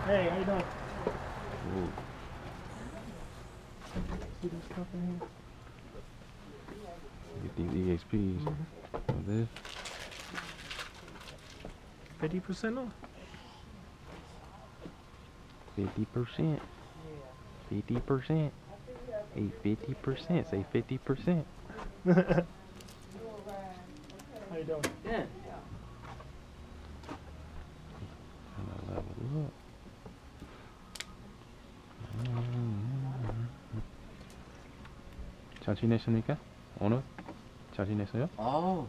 Hey, how you doing? Ooh, See this stuff in here? get these EXPs. With this. 50% off. 50%. 50%. Hey, 50%. Say 50%. How you doing? Yeah. Kinda level up. 잘 지냈습니까? 오늘? 잘 지냈어요? Oh.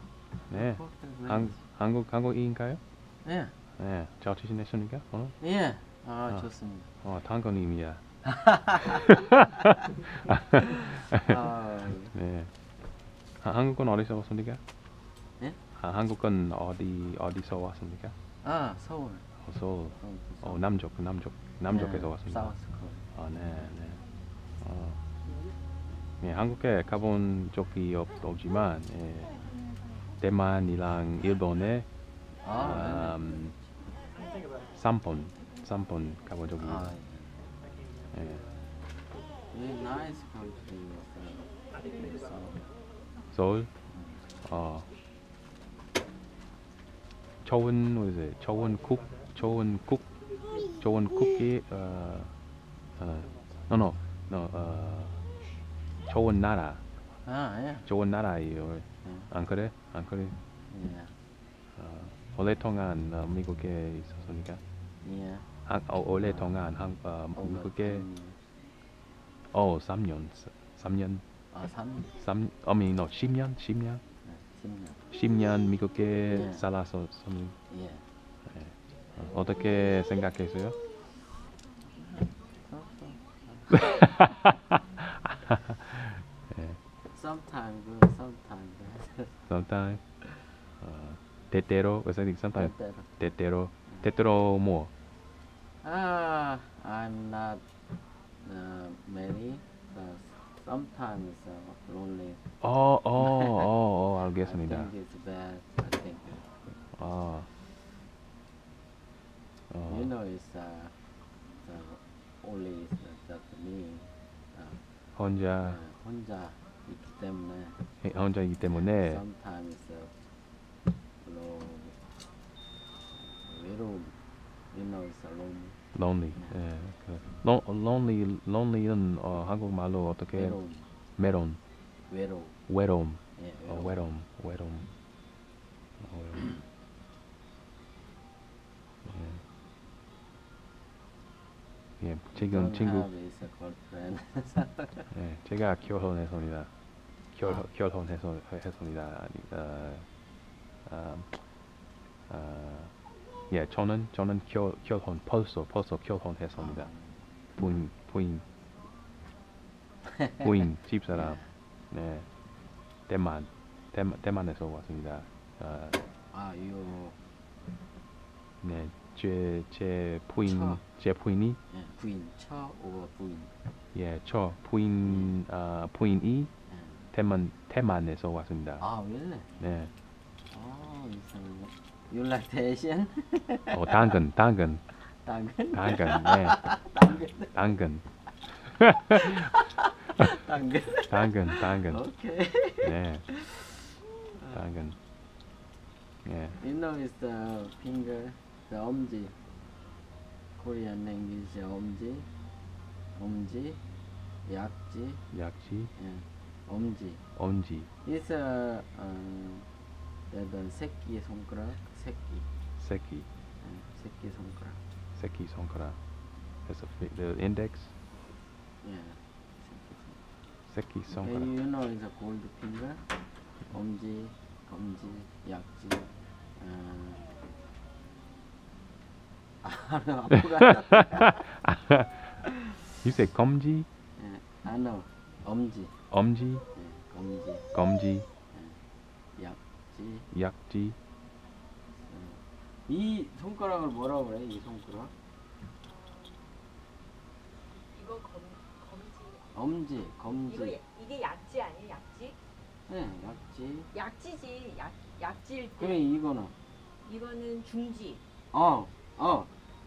네. nice. 한국인가요? Yeah. 네. 잘 지냈습니까? 오늘? Yeah. 아, 좋습니다. 당근입니다. 아, 네. 한국은 어디서 왔습니까? 예? 한국은 어디서 왔습니까? 아, 서울. 서울. 서울. 남쪽에서 왔습니다. 사우스 코리아. 네, 네. 예, 한국에 가본 적이 없지만 예, 대만이랑 일본에 아, 3번 가본 적이 아, 예. Really nice country. 서울 좋은 국이 좋은 나라 아, 예. 좋은 나라예요. 안 그래? 예. 오랫동안 미국에 있었으니까 예. 오랫동안 미국에 3년 아, 10년 네, 10년. 10년 미국에 예. 살았었으니 예. 어떻게 생각했어요? Sometimes good, sometimes bad. Sometimes 때때로 sometimes 때때로. 때때로 뭐 Ah, I'm not married. Sometimes lonely. I 알겠습니다. think it's bad. I think. You know, it's only is just me. 혼자 혼자 있기 때문에. 혼자이기 때문에 Sometimes 외로움. You know, it's alone. lonely. 예. lonely는 한국말로 어떻게 외로움. 외로움. 예, 외로움. 예, 지금 Don't 친구 have is a girlfriend. 예, 제가 결혼했습니다. 결혼했습니다. 예, 저는 결혼 벌써 결혼했습니다. 부인 집사람. 네, 대만에서 왔습니다. you. 네, 제 부인이 예, 부인. 처 or 부인. 예, 저 부인이 예. 대만에서 왔습니다. really? 네, Oh, you like the Asian? 당근, 당근. 네, 당근. 당근. Okay. 네, 당근. 예, You know, it's the finger, the 엄지. Korean name is 엄지, 약지, 약지, 예, 엄지. 엄지, It's the 새끼 손가락, 새끼 손가락. 새끼 손가락. That's the index. 예, 새끼 새끼. 손가락. You know, it's a gold finger. 엄지, 검지, 약지. 앞으로 You say 검지, 예, I know. 엄지, 엄지, 예, 검지, 약지. 약지. 이 손가락을 뭐라고 그래? 이 손가락? 이거 검지. 엄지, 검지. 이게 약지 아니에요? 약지? 네, 약지. 약지지. 약지일 때. 그래, 이거는. 이거는 중지.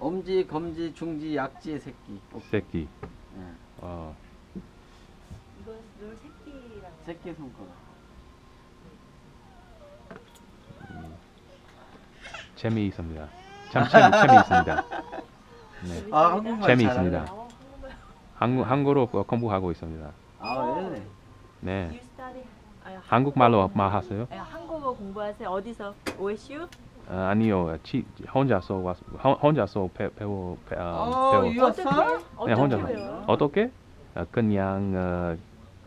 엄지, 검지, 중지, 약지, 새끼. 새끼. 예. 어, 이건 늘 새끼라고. 새끼 손가락. 재미있습니다. 참 재미있습니다. 네. 아, 한국말 재미있습니다. 잘하네. 한국어로 공부하고 있습니다. 아, 왜? 네. You study. 한국말로 말하세요? 한국어 공부하세요. 어디서? OSU? 아니요. 혼자서 배워. 유학생? 네, 혼자. 배워요? 어떻게? 그냥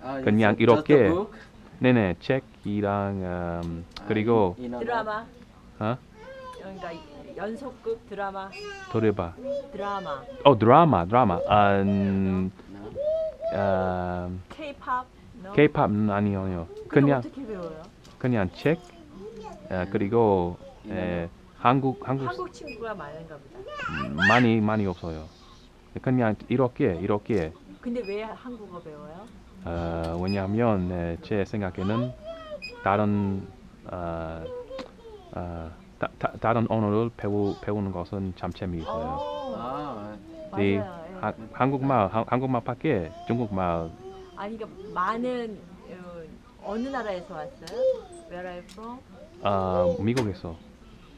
아, 그냥 it's 이렇게. just a book? 네네 책이랑 그리고 드라마. 어 그러니까 연속극 드라마. 들어봐. 드라마. 드라마. No. K-pop. No? K-pop 아니요. 그럼 그냥 어떻게 배워요? 그냥 책 그리고 한국 한국 친구가 많은가 보다. 많이 없어요. 그냥 이렇게 근데 왜 한국어 배워요? 왜냐하면 제 생각에는 다른 다른 언어를 배우는 것은 참 재미있어요. 아, 이 맞아요. 예. 한국말밖에 중국말 아니 그러니까 많은 어느 나라에서 왔어요? Where are you from? 미국에서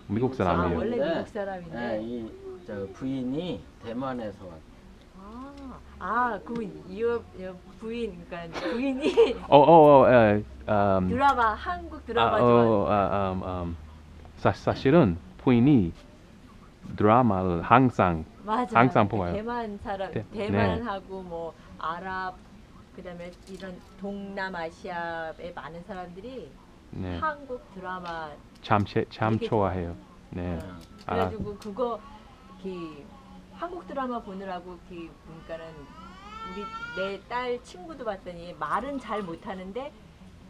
미국 사람이에요. 원래 네. 미국 사람인데. 네, 저 부인이 대만에서 왔. 그럼 your 부인 그러니까 부인이 드라마 한국 드라마 좋아해요. 사실은 부인이 드라마를 항상 맞아. 항상 보아요. 대만 사람, 네. 대만하고 뭐 아랍 그다음에 이런 동남아시아의 많은 사람들이 네, 한국 드라마 참 되게 좋아해요. 네, 그래가지고 그거 한국 드라마 보느라고 그러니까는 우리 내 딸 친구도 봤더니 말은 잘 못하는데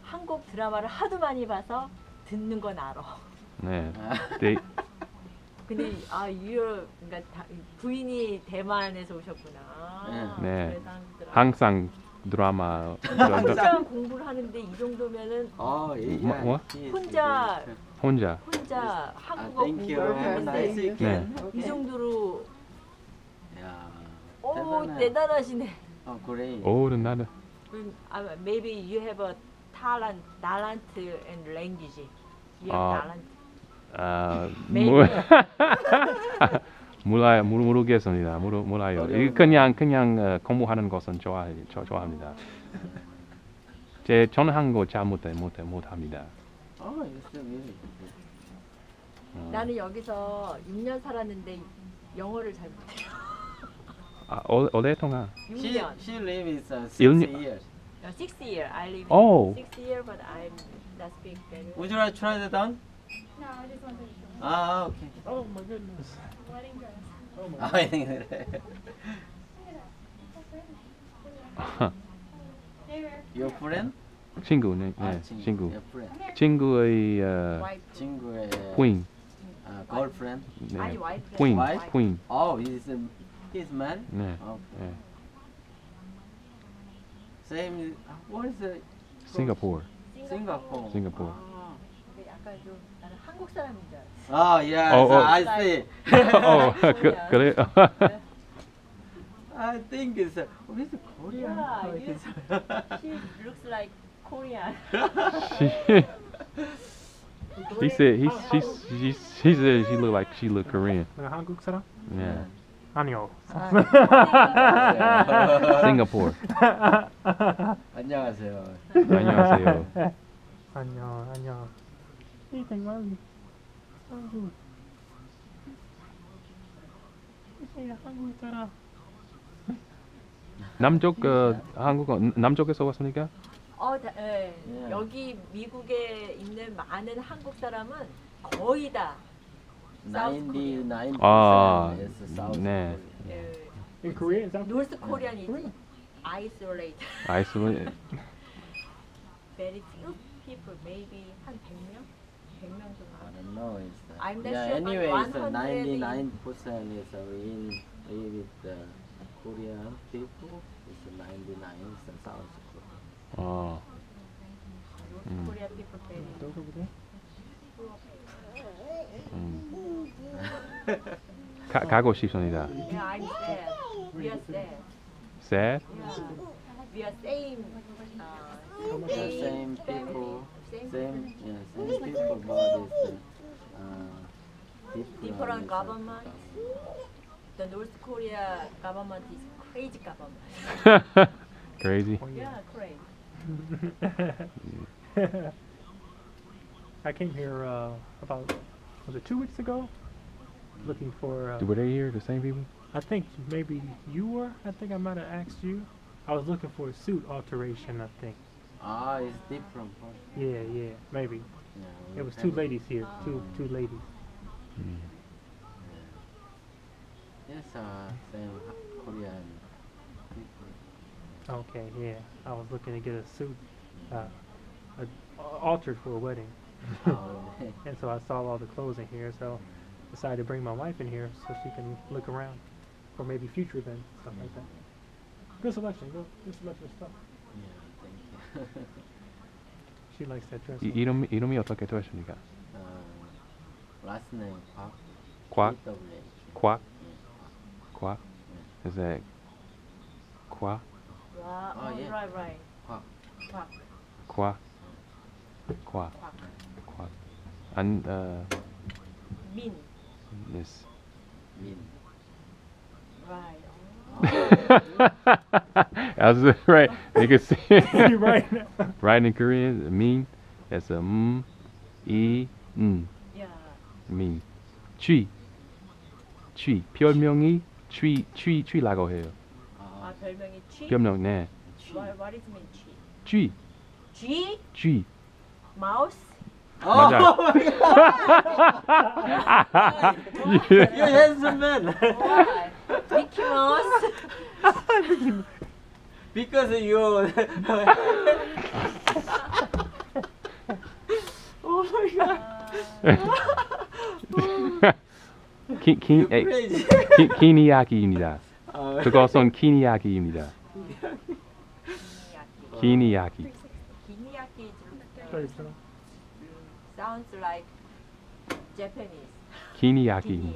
한국 드라마를 하도 많이 봐서 듣는 건 알아. 네, 네, 근데 그러니까 부인이 대만에서 오셨구나. 네. 그래서 한국 드라마. 항상 드라마 혼자 공부를 하는데 이 정도면은 뭐? 혼자 한국어 thank you. 공부를 Have a nice 하는데 weekend. 이 정도로 야, 대단하시네. 그래. 나는 Maybe you have a talent and language. You 아. have talent. 뭐, 모르겠습니다. 몰라요. 그냥 공부하는 것은 좋아합니다. 저는 한국어 잘 못합니다. it's really. 나는 여기서 6년 살았는데 영어를 잘 못해요. 오랫동안 6년. She lives 6 1년. years. 6 years. I live Oh. 6 years, but I'm not speak very well. Would you like to try that on? No, I just wanted to show Ah, okay. Oh my goodness. the wedding dress. Oh my I think that. Look at that. So pretty. Hey, where? Your friend? 친구네. 아, 네, 친구. 친구. Your friend. 친구의 Wife. 친구의 부인. girlfriend. 아니 네. 와이프. 부인. Wife? 부인. Oh, he's man. 네. Okay. 네. Same. What is the? 싱가포르. Singapore. 싱가포르. 근데 약간 좀 나는 한국 사람인 줄 알았어. Oh yes, I see. 그래. I think it's with Korean. Yeah, Oh, you- it's- She looks like Korean. he said she said she look Korean. 한국 사람? Yeah. 아니요. 싱가포르. 안녕하세요. 안녕하세요. 안녕. 이 정말 한국. 한국 사람. 남쪽 한국어 남쪽에서 왔습니까? Yeah. 여기 미국에 있는 많은 한국 사람은 거의 다 99% 아, is South 네. Korea. In Korea, is that? 노스 코리안이지. Isolate. 아이슬란드. Very few people, maybe 한 100명? 100명 정도. I don't know. It's I'm not yeah. sure, but Anyway, it's 100 99% is with the Korean people. It's 99 is South Korea. 어. 노스 코리아 people very Those over there? 가고 싶습니다. Yeah, I'm sad. We are sad. Sad? Yeah. We are same. The same people, Same. same people, but it's Different government. The North Korea government is crazy government. Crazy. Yeah, crazy. I came here about, was it 2 weeks ago? Looking for, Were they here, the same people? I think maybe you were. I think I might have asked you. I was looking for a suit alteration, I think. it's different. Yeah, yeah, maybe. Yeah, It was two ladies here, two ladies. Mm. Yes, same Korean people. Okay, yeah. I was looking to get a suit altered for a wedding. And so I saw all the clothes in here, so decided to bring my wife in here so she can look around. Or maybe future events, stuff like that. Good selection, good selection of stuff. Yeah, thank you. She likes that dress. 이름이 어떻게 되십니까? Last name Park. 곽? PWH. 곽? 곽? Is that 곽? Wow. Oh, yeah. Right. Park. Quack. 곽? 곽? Quack. 곽? 안, Min. yes. Min. Right. That's right. You can see. You're right. Right in Korean, mean. It's a 이, Yeah. mean. 취. 별명이 취라고 해요. 아, 별명이 G? 별명, 네. What is mean 취. G? G? 취. Mouse? 맞아. You handsome man. Why? Mickey Mouse? Because you. Oh my god. You're crazy. 키니야키입니다. 그것은 키니야키입니다. 키니야키. Kiniaki Sorry, sir. sounds like Japanese. 키니야키.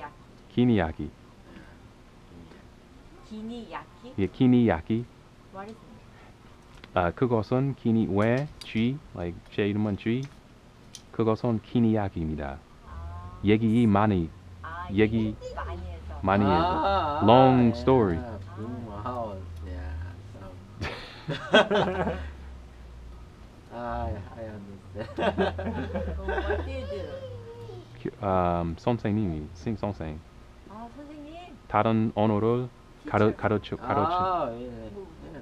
키니야키. Kiniyaki? 예, 키니야키. What is it? 그것은 키니 왜 쥐, like 제 이름은 쥐. 그것은 키니야키입니다. 얘기 많이 얘기 많이 해서. 해서. Long story. Wow. Yeah. I understand. What do you do? 선생님이 선생. 아, 선생님. 다른 언어를 가르쳐. Yeah.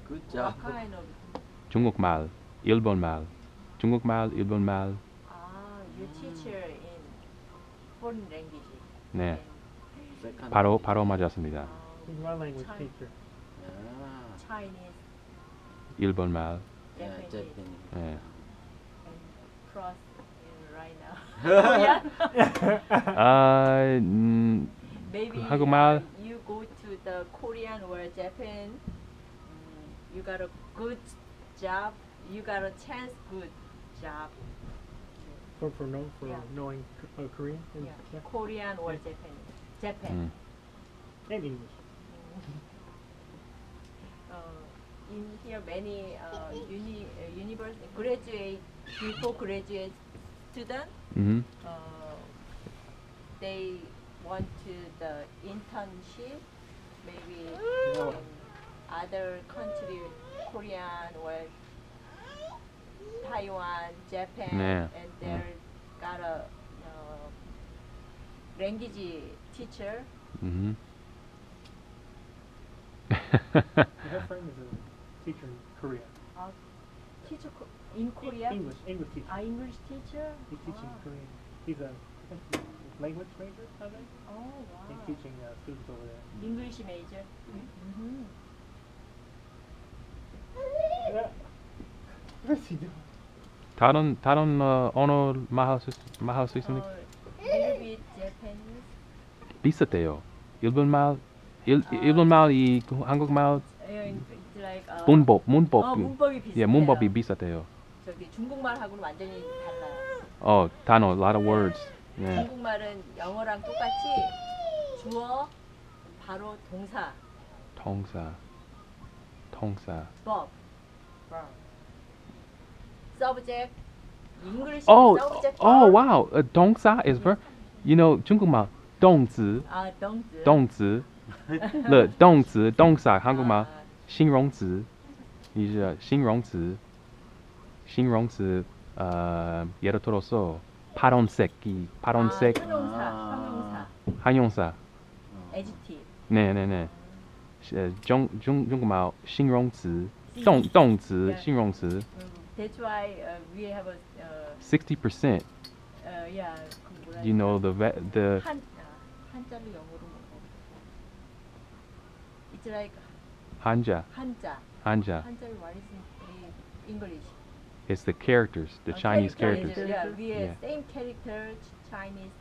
Good job. What kind of? 중국말, 일본말, 일본말. Ah, you teacher in foreign language. 네, Second. 바로 맞았습니다. He's my language teacher. Yeah. Chinese, 일본말. Yeah, Japanese, Japanese. 네. and cross in right now. Korean? Maybe 한국말. you go to the Korean or Japan, you got a good job, you got a chance good job. For Yeah. knowing Korean and Yeah. Korean or Japan. and English. In here many university graduate before graduate student 음. they want to the internship maybe Oh. in other country Korean or Taiwan, Japan, 네. and they got a language teacher. 음. Her friend is a teacher in Korea. Teacher in Korea. English teacher. English teacher. He's teaching Wow. Korean. He's a I think he's a language major, I think. Oh wow. He's teaching students over there. English major. Mm-hmm. What's he doing? 다른 언어 말할 수 있습니까? Little bit Japanese. 비슷해요. 일본말이 한국말 It's like 문법이 비슷해요. 예, 문법이 비슷해요. 저기 중국말하고는 완전히 달라요. 단어, a lot of words. 예. 중국말은 영어랑 똑같이 주어, 바로 동사 통사. 통사. verb. subject English Oh, subject oh verb. wow. 동사 is verb. You know, 중국말 动词,아, 동사.动词. Look, 动词,动사 한국말 啊形容词. 이제 形容词. 形容词. 예를 들어서 파란색이, 파란색. 형용사, 아. 형용사, 한용사. adjective. 네, 네, 네. 중국말 形容词,动词, Yeah. 形容词. That's why we have a 60%. yeah. 그 뭐라 You know the 한자로 영어로 뭐. It's like 한자. 한자. 한자. 한자로 what is in English? It's the characters, the Chinese characters. Yeah, we have Yeah. same character, Chinese,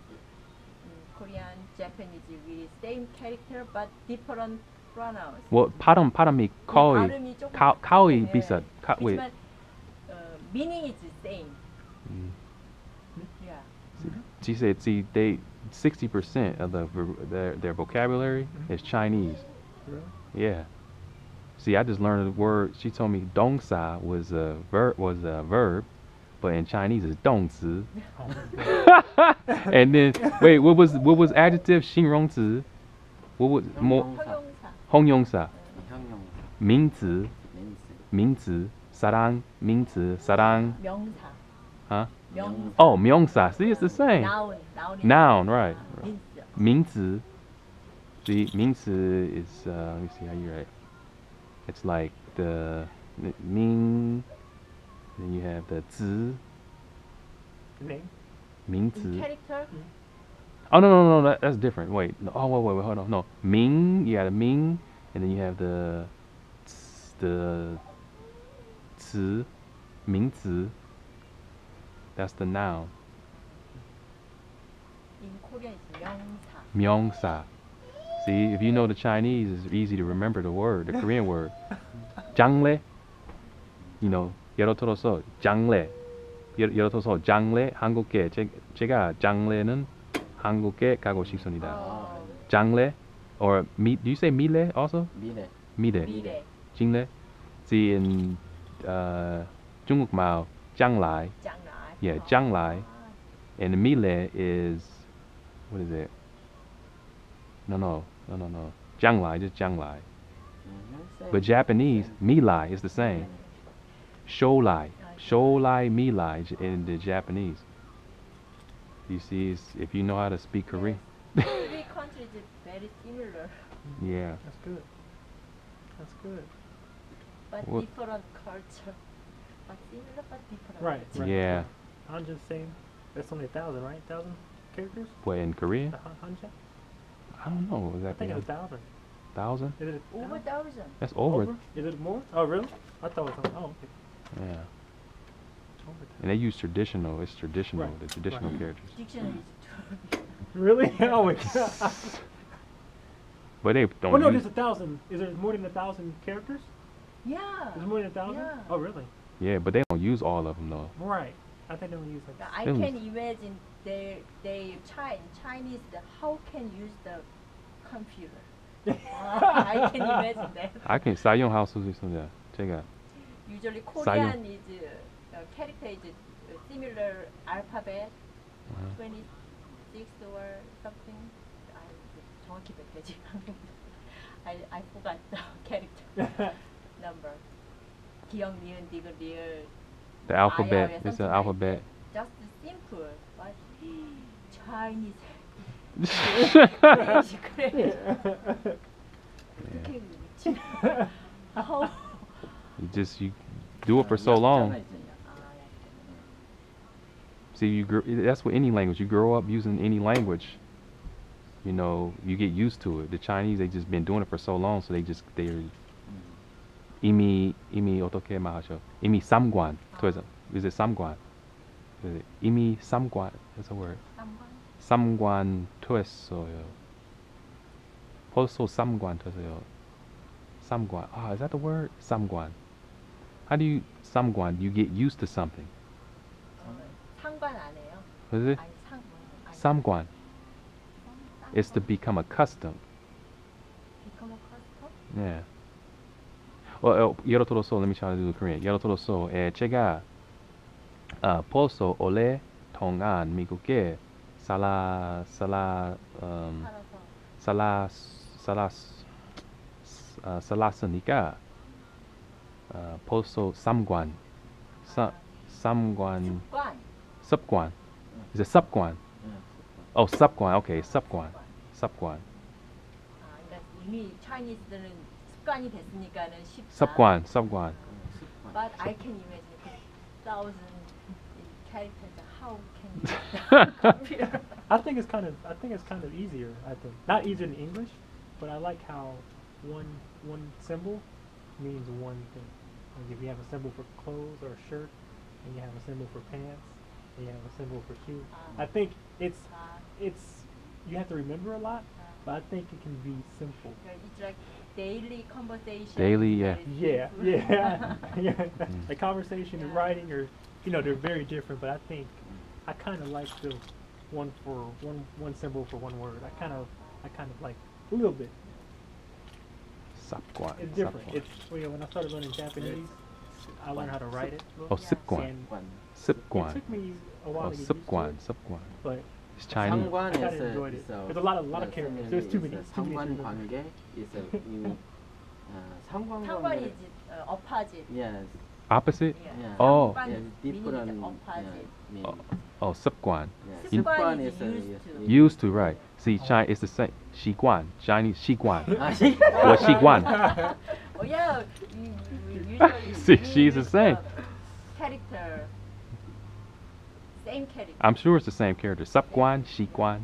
Korean, Japanese, we same character but different pronouns. 뭐 발음이 거의 발음이 조금 거의 네. 비슷. 왜? 그렇지만 meaning is the same. Yeah. She said, see, they 60% of their vocabulary is Chinese. Really? Yeah. See, I just learned a word. She told me 동사 was a verb, but in Chinese it's 动词. And then wait, what was adjective? 形容词. What was more? 형용사. 형용사. 形容사. 형용사. 名词. 멘스. 名词. 사랑. 名词. 사랑. 명사. Huh? 명사. Oh, 명사. See, it's the same. Noun. Noun, right. 민스. 名词. See, 名词 is let me see how you write. It's like the 名, then you have the 子, Name. 名词. Character. Oh no, that's different. Wait, no, oh wait, hold on. No, 名, you got a 名, and then you have the 词, 名词. That's the noun. In Korean is 명사. 명사. See, if you know the Chinese, it's easy to remember the word, the Korean word. 장래. You know, 예를 들어서 장래. 예를 들어서 장래 한국에 제가 장래는 한국에 가고 싶습니다. 장래 or do you say 미래 also? 미래. 미래. 미래. 장래. See in 중국말将来. 장래. Yeah, 将来. And 미래 is what is it? No. 将来, just 将来. But Japanese, milai is the same. Shoulai. Shoulai milai in the Japanese. You see, if you know how to speak Korean. Three countries is very similar, Yeah. That's good. That's good. but What- different culture. But similar, but different. Right. Right. Yeah. Hanja same. That's only 1,000, right? 1,000 characters. What, in Korean? The Hanja. I don't know I exactly. think it was 1,000. 1,000? Is it Over 1,000? 1,000. That's over. Is it more? Oh, really? I thought it was. Oh, okay. Yeah. It's over 1,000. And they use traditional. It's traditional. Right. The traditional Right. characters. Dictionary is Really? Oh my god. But they don't Oh no, use. there's 1,000. Is there more than 1,000 characters? Yeah. There's more than 1,000? Yeah. Oh really? Yeah, but they don't use all of them though. Right. I think they only use like. I Films. can imagine Chinese how can use the computer. I can imagine that. I can 사용할 수 있습니다. 제가. Usually Korean is character is similar alphabet, 26 or something. 정확히 몇 개지? I forgot the character number. 기억, 니은, 디귿, 리을. The alphabet. yeah, It's something an like alphabet. Just simple, but Chinese. crazy. 어떻게 미친? How? You do it for so long. See, that's with any language. You grow up using any language. You know, you get used to it. The Chinese, they just been doing it for so long, so they're 이미 어떻게 말하죠? 이미 삼관. Is it 삼관? 이미 삼관. That's a word. 삼관 됐어요. 벌써 삼관 됐어요. 삼관. Ah, is that the word? 삼관. How do you 삼관? You get used to something. 상관 안 해요? What is it? 아니 삼관. It's to become accustomed. 네. 예를 들어서 let me try to do Korean. 예를 들어서 제가 벌써 오랫동안 미국에 살아서 살아 살았으니까 벌써 삼관 습관. 습관 is it 습관? 예, 습관. Okay, 습관. 그러니까 이미 차이니스들은 습관이 됐으니까는 쉽다. 습관. 습관. But I can imagine 1,000 characters. How can you computer? I think it's kind of easier. I think not easier than English, but I like how one symbol means one thing. Like if you have a symbol for clothes or a shirt, and you have a symbol for pants, and you have a symbol for shoes. I think it's you have to remember a lot, but I think it can be simple. It's like daily conversation. Daily, yeah. Yeah, yeah, yeah. The conversation and writing are, they're very different. But I think I kind of like the one symbol for one word. I kind of like a little bit. 습관. It's different. It's when I started learning Japanese, I learned how to write it. 습관. And it 습관. took me a while to get used to 습관. it, 습관. but It's Chinese. I kind of enjoyed it. There's a lot of characters. There's too many. It's too many. to remember. 상관관계 is meaning 상관관계. 상관이지, opposite. Yes. Opposite? Yeah. Oh. 상관 Yes, meaning different. is opposite. 습관. Yes. In- 습관 is is used to. Used to, right. See, China, it's the same. 习惯. Chinese 习惯. 아, 시- What 习惯? Oh yeah, usually See, she's the use same. Character. Same character. I'm sure it's the same character. 习惯, 习惯.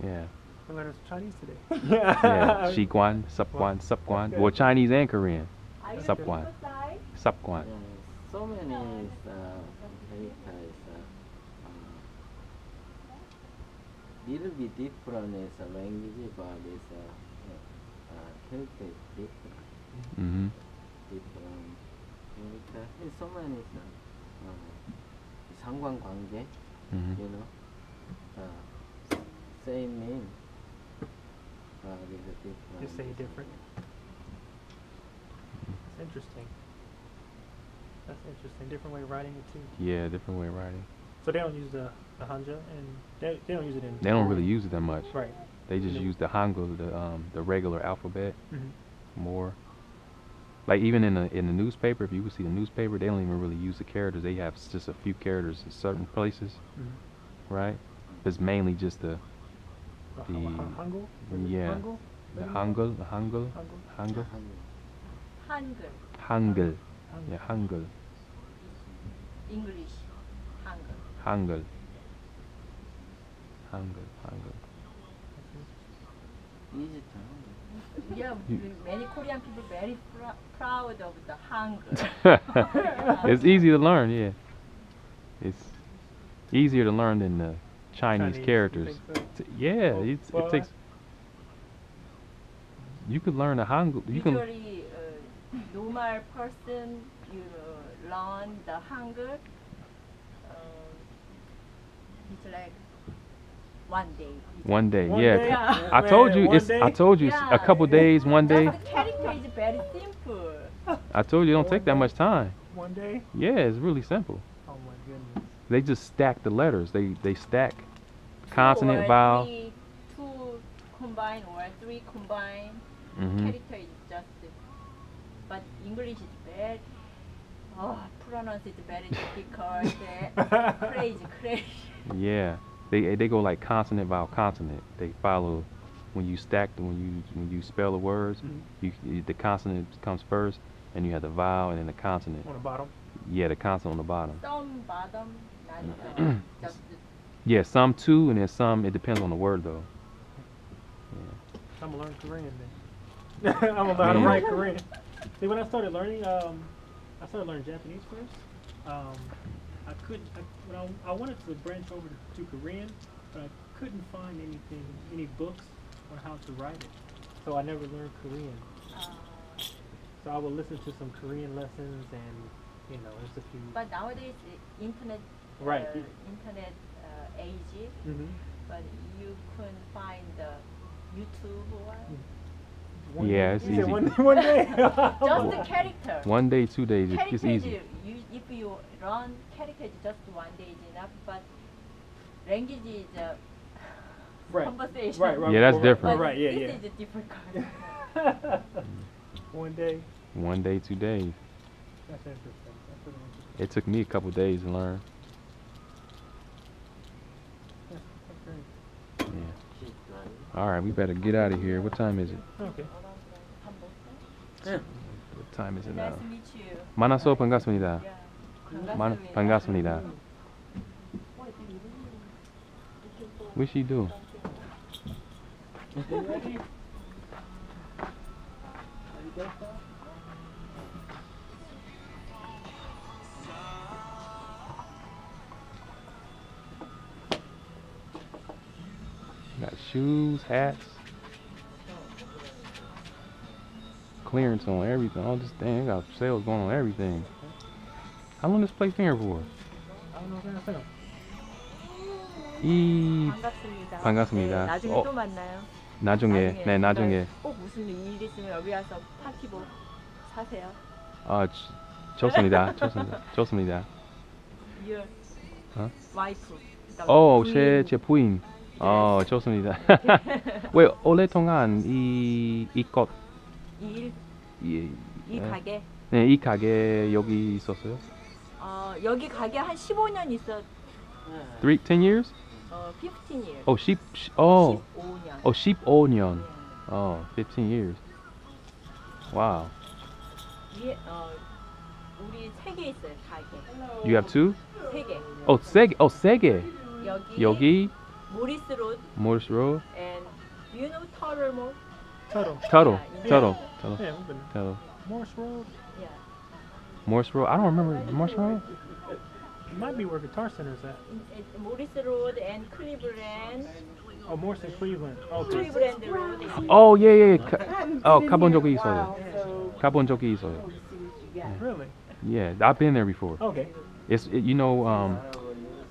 Yeah. I learned Chinese today. Yeah. 习惯, 习惯, 习惯. Well, Chinese and Korean. Are you 습관. on the side? 习惯. Yeah, so many characters little bit different as a language, but it's character is different. Mhm. Different character. It's so many 상관관계, Mhm. you know, same name, but it's a different. Just say different. That's interesting. That's interesting. Different way of writing it too. Yeah, different way of writing. So they don't use the Hanja, and they don't use it in. They don't really use it that much. Right. They just Mhm. use the Hangul, the regular alphabet Mhm. more. Like even in the newspaper, if you would see the newspaper, they don't even really use the characters. They have just a few characters in certain places, Mhm. right? It's mainly just the Hangul. Is it yeah, Hangul? the Maybe? Hangul, Hangul. Hangul, 한글, Hangul, yeah, Hangul, English, 한글. Hangul, Hangul. Easy to know. Yeah, many Korean people very proud of the 한글. It's easy to learn, yeah. It's easier to learn than the Chinese you characters. think so? Yeah, Well, it well, takes. You could learn the Hangul. You can. Usually, normal person you learn the 한글. It's like one day. One day, One yeah. day? Yeah. I told you One it's. I day? told you it's a couple days, one day. Just the character is very simple. I told you it don't One take that day? much time. One day. Yeah, it's really simple. Oh my goodness. They just stack the letters. They stack Two consonant, or vowel. three, two combine or three combine. Mhm. Character is just. But English is very. Oh, pronounce it very difficult. Crazy. Yeah, they go like consonant, vowel, consonant. They follow when you stack when you spell the words. Mhm. The consonant comes first, and you have the vowel and then the consonant. On the bottom. Yeah, the consonant on the bottom. Some bottom, not just. Yeah, some two, and then some. It depends on the word though. I'm gonna learn Korean then. I'm gonna learn how to Man. write Korean. See, when I started learning, I started learning Japanese first. I couldn't. I wanted to branch over to Korean, but I couldn't find any books on how to write it. So I never learned Korean. So I would listen to some Korean lessons, and there's a few. But nowadays, internet. Right. Internet age. Mhm. But you couldn't find the YouTube one. One Yeah, day. it's You said easy. one day. Just the character. 1 day, 2 days, it's Characters, easy. if you learn characters, just 1 day is enough. But language is Right. conversation. Right. Yeah, that's right, different. Right. Yeah. This Yeah. is difficult. 1 day. 1 day, 2 days. That's interesting. That's really interesting. It took me a couple days to learn. That's great. Yeah. All right, we better get out of here. What time is it? Okay. What time is it Nice now? to meet you. 만나서 반갑습니다. Yeah. 반갑습니다. What she do? Got shoes, hats, clearance on everything. All this thing, got sales going on everything. How long this place been here for? I don't know what I'm saying. 이 반갑습니다. 반갑습니다. 네, 나중에 어. 또 만나요. 나중에, 네 나중에. 꼭 무슨 일 있으면 여기 와서 파티복 사세요. 아 좋습니다. 좋습니다. Your 어? wife. 어, 제 부인. 좋습니다. 왜 오랫동안 이곳 이 네. 가게. 네, 이 가게 여기 있었어요? 여기 가게 한 15년 있었. 10 years? 15 years. 어, 15년. 15년. 15 years. 와우. 위에 우리 3개 있어요, 가게. You have two? 3개. 세 개. 여기 모리스 로드 Morris Road. and do you know Turtle Mall? Tuttle. Tuttle. Yeah, Tuttle. Yeah, Tuttle. we've been Tuttle. Morse Road. Yeah. Morris Road. I don't remember Morris Road. It might be where Guitar Center is at. 모리스 로드 and Cleveland. Oh, Morse in Cleveland. Okay. Cleveland Road. Oh, yeah. 가본 적이 있어요. 가본 적이 있어요. Really? Yeah, I've been there before. Okay. It's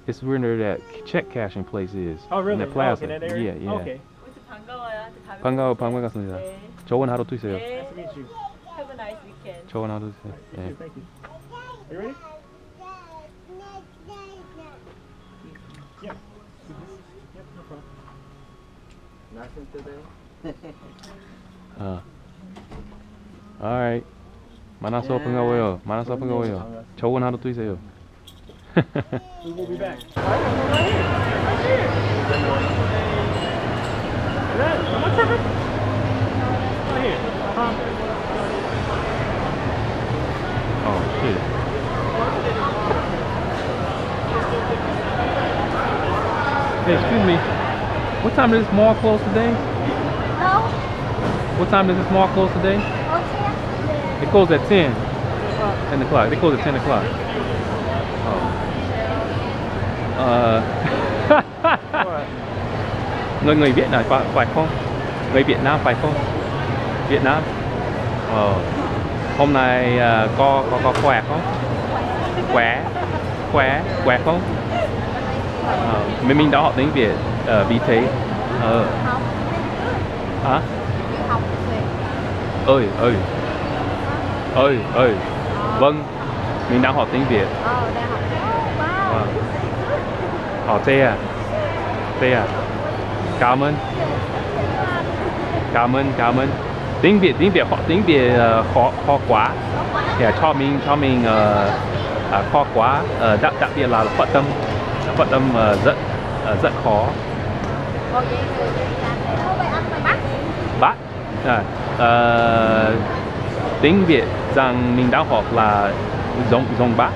it's where that check cashing place is. Oh, really? In the plaza. Okay, that area? Yeah. Okay. 반가워요. 반갑습니다. 네. 좋은 하루 되세요. 네. Nice to meet you. Have a nice weekend. 좋은 하루 되세요. 네. Thank you. You ready? Yeah. Yep, no problem. Nothing today. Alright. 만나서 반가워요. 만나서 반가워요. 좋은 하루 되세요. We will be back. Am I tripping? Right here. Oh shit. Hey, excuse me. What time does this mall close today? No. What time does this mall close today? Okay. It closes at 10. 10 o'clock. They close at 10 o'clock. Người Việt Nam phải không? Người Việt Nam phải không? Việt Nam. Hôm nay có khỏe không? Khỏe không? Mình đã học tiếng Việt vì thế. Học. Hả? Học Việt. Ơi. Vâng, mình đang học tiếng Việt. Đang học. Wow. Họ Tê à. Cảm ơn. Tiếng Việt khó quá. Yeah, cho mình khó quá. Đặc biệt là phát âm rất khó. Còn vậy người Việt Nam thì có bài âm bài Bắc. Tiếng Việt rằng mình đang học là Dòng Bắc.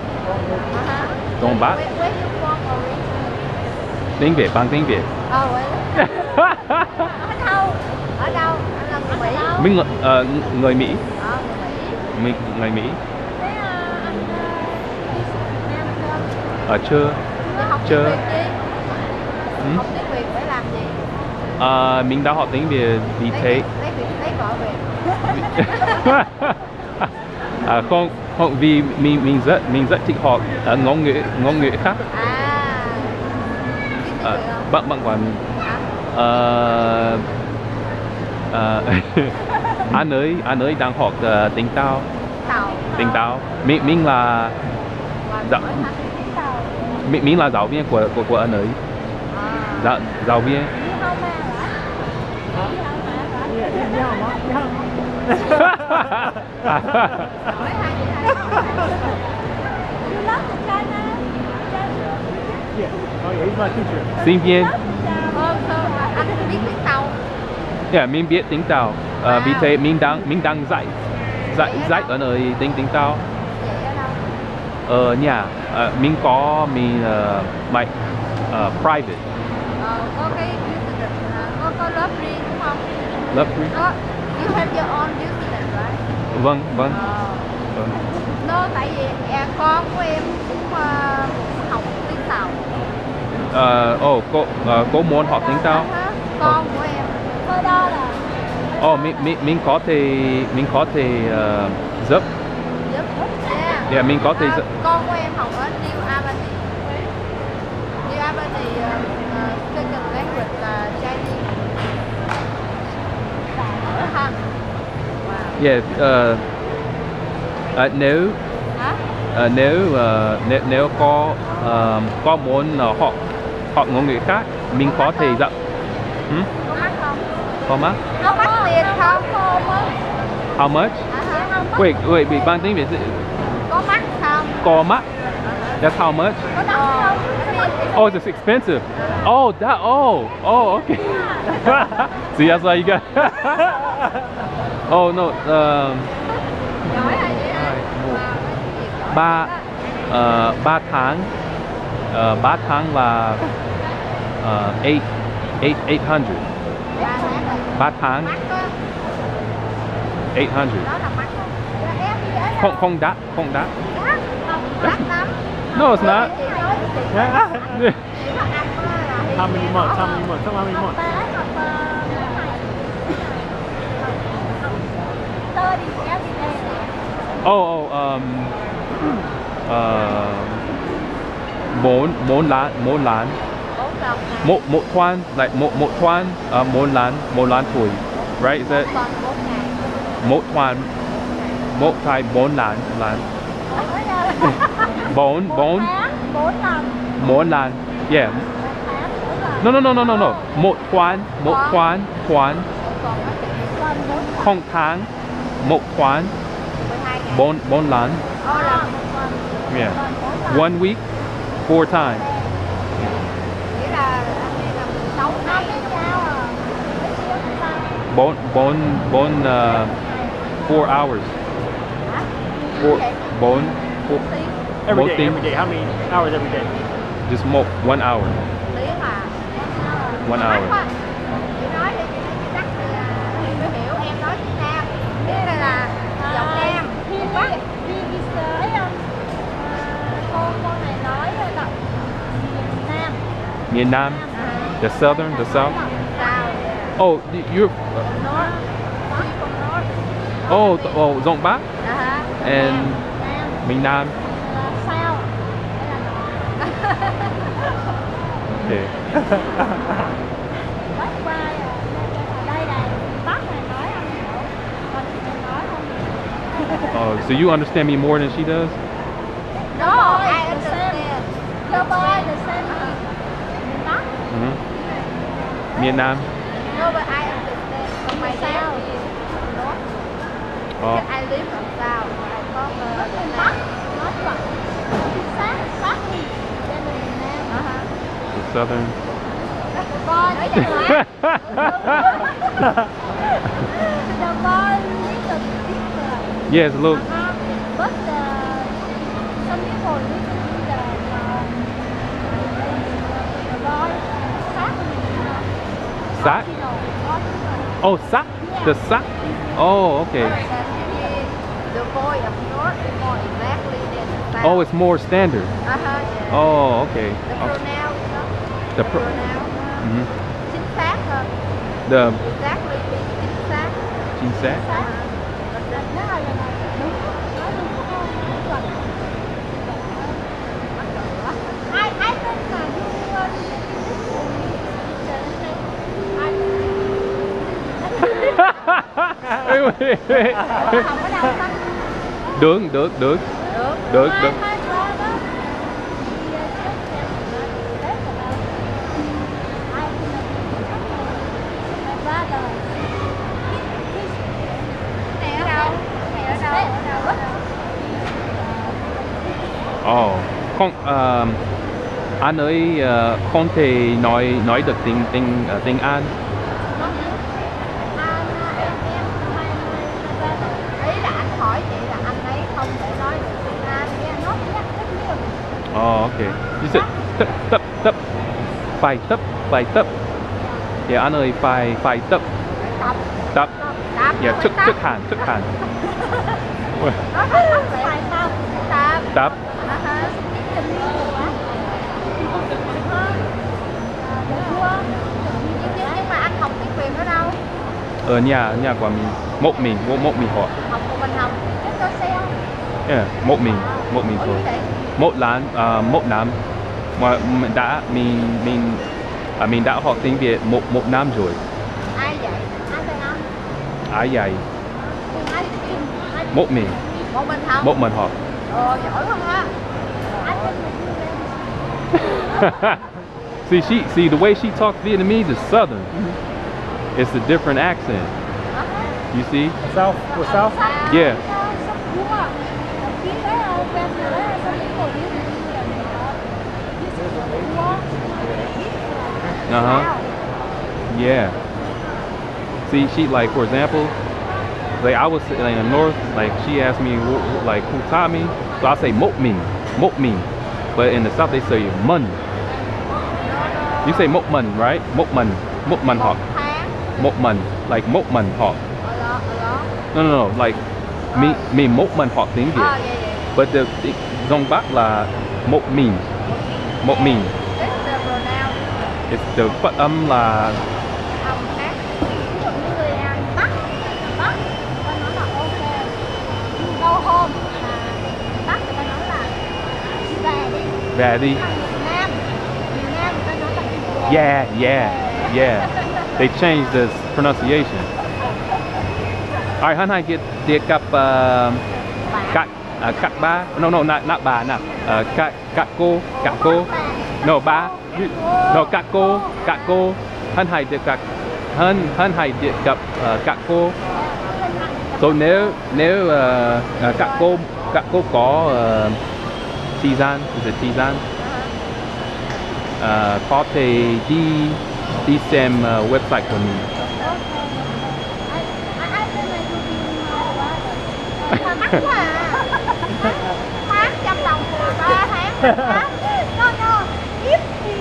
Dòng Bắc. Where you from originally? Tiếng Việt, bằng tiếng Việt. Vậy. Ở đâu? Ở đâu? Anh là người Mỹ. Mình người Mỹ. Người Mỹ. Người Mỹ. Thế anh đi Nam chưa? Chưa. Vậy học Chưa. tiếng Việt gì? Học tiếng Việt để làm gì? Mình đã học tiếng Việt vì thế. Lấy vợ về. Không vì mình rất thích học ngôn ngữ khác. Biết tiếng Việt không? Bạn còn anh ơi đang học tiếng Tàu. Tàu. Tiếng Tàu. Mình là dạ, mình là giáo viên của anh ấy. Giáo viên. Oh yeah, he's my teacher. Sinh viên. Anh biết tiếng Tàu. Yeah, mình biết tiếng Tàu. Vì thế mình đang dạy ở nơi tiếng Tàu. Ở nhà. Mình my private. Có cái có lớp riêng đúng không? Lớp riêng. You have your own business, right? Vâng, vâng. Vâng. No, tại vì con của em cũng học tiếng Tàu. Cô muốn học tiếng Tàu. Con của em. Thôi đó là. Mình có thể giúp. Giúp. Yeah, mình có thể giúp. Con của em học ở New Albany. New Albany second language là Chinese. Ha. Wow. Yeah, nếu có muốn học ngôn ngữ khác, mình có thể dạy. Có mắc không? Có mắc? Có mắc tiền không? How much? Wait, bị bằng tiếng Việt. Có mắc không? Có mắc? That's how much? Có đắt không? Oh, it's expensive. Oh, okay. See, that's why you got. Oh no. Giỏi hay vậy? 3 tháng. 3 tháng là 800. 3 tháng. 800. Đó là mắc không? Không đắt. Đắt lắm. No, it's not. How many months? How many months? How many months? 4 lán. Một thoan, like một thoan, 4 lán tuổi, right? Is that một thoan, một thai 4 lán. 4 lán. Yeah. No. Một thoan. Không tháng. Một thoan. 4 lán. Yeah. 1 week, 4 times. Nghĩa là 6 ngày. 4 hours. 4 Every day. How many hours every day? Just 1 hour. Tiếng à? 1 hour. Chị nói đi, chị chắc thì mới hiểu em nói tiếng Nam. Nghĩa là giọng Nam. Bắc. Thấy không? Con này nói là Nam. Miền Nam. The southern, the south. Oh, you're. Giọng Bắc. And miền Nam. Sao? Okay. Bắc qua đây là Bắc này nói không hiểu. Còn nói không. So you understand me more than she does? No, I understand. Your boy the same. Bắc. Miền Nam. No, but I understand from my dad is north. Oh. I live from south. I come from Bắc. Nói vậy. Bắc thì bên miền Nam. The southern. Boy nói vậy hả? The boy little bit. Yeah, it's a little. But some people listen to the boy Sac? Oh, sac? The sac? Oh, okay. The boy up north is more exactly than the south. Oh, it's more standard. Yeah. Oh, okay. The pronoun, you know? The pronoun. Chính xác hơn. The Exactly means chính xác. chính xác. I think là you Không Không có đâu ta. được, được, được, được, được. Mai qua đó. Này ở đâu? Này ở đâu? Ở đâu? Ồ, không, anh ấy không thể nói được tiếng Anh. Ý là anh hỏi chị là anh ấy không thể nói được tiếng Anh nha, nó nhắc rất nhiều. Oh, okay. You said tấp, phải tấp. Yeah, anh ơi phải tấp. Tập, Tấp. tập, Yeah, trước hẳn. nó phải tập, tập. Tấp. Nhưng mà anh học tiếng Việt ở đâu? Ở nhà của mình, một mình họ. Học một mình học, chắc có xe không? Yeah, một mình thôi. Một năm mà mình đã học tiếng Việt một năm rồi. Ai vậy? Ai tên ông? Ai vậy? Ai? Một mình học. Một mình học. Giỏi không ha? Anh tên See the way she talks Vietnamese is southern. It's a different accent. You see? South, của South. Yeah. Yeah. See, she like, for example, like I was like in the north, like she asked me like who taught me, so I say mok min, but in the south they say mun. You say mok mun, right? Mok mun học. Mok mun, like mok mun học. No, like me mok mun học tiếng Việt. But the dòng Bắc là mok min. It's the phát âm là về đi. Yeah. They changed the pronunciation. Alright, hắn hay get cặp các ba. No, not ba, nah. Các cô. No, ba. No, các cô. Hắn hay get cặp các cô. So nếu các cô có Tizan, is it Tizan? Có thể đi xem website của mình. Mắc quá à. Mắc 100 đồng 3 tháng. No. If we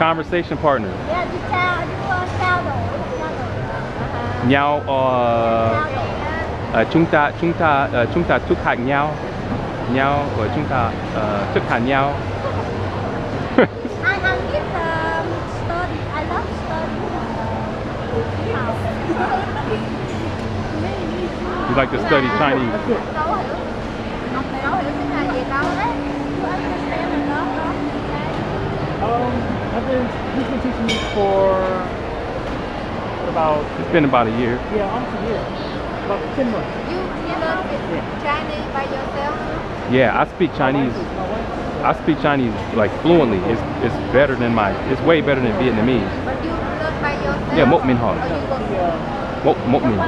Conversation partner. Yeah, trao đổi. Nhau chúng ta thực hành nhau và chúng ta thực hành nhau. I need study. I love study. You like to study Chinese? Học hiểu tiếng Hàn gì đâu đấy. He's been teaching me for about... It's been about a year. Yeah, almost a year. About 10 months. You learn Chinese by yourself? Yeah, I speak Chinese. I speak Chinese like fluently. It's better than it's way better than Vietnamese. But you learn by yourself? Yeah, mok min học. Mok min.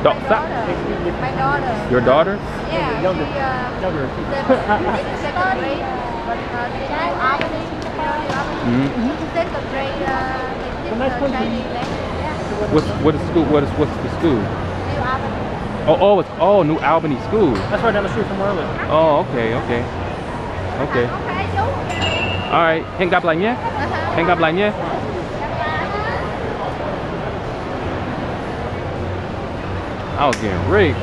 Đọc sách. My daughter. Your daughter? Yeah, Younger. Second grade. But second grade, they teach Chinese language. What's the school? New Albany. Oh, New Albany School. That's right down the street from where I live. Oh, okay. chú. Alright, hẹn gặp lại nhé. I was getting rigged.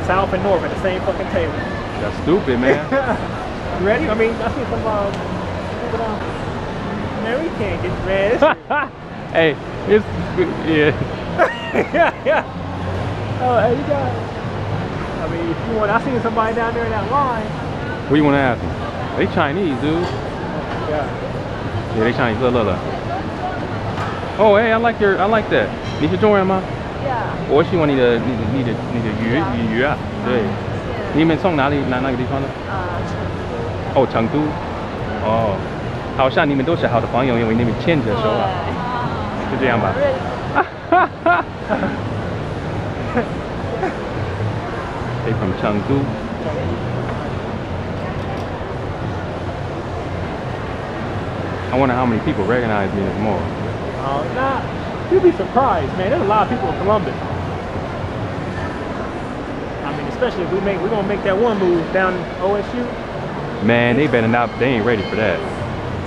South and North at the same fucking table. That's stupid, man. You ready? I mean, I see some no, we can't get dressed. Hey, yeah. Yeah. Oh, hey, you got I mean, if you want, I seen somebody down there in that line. What do you want to ask them? They Chinese, dude. Yeah. Yeah, they Chinese. Look, look, look. Oh, hey, I like that. 你是中人吗？ Yeah. 我喜欢你的语啊。对。你们从哪个地方呢？哦，成都。哦，好像你们都是好的朋友，因为你们牵着手啊。就这样吧。They from Chengdu. I wonder how many people recognize me this morning. Nah, you'd be surprised, man. There's a lot of people in Columbus. I mean, especially if we're gonna make that one move down OSU. Man, they better not. They ain't ready for that.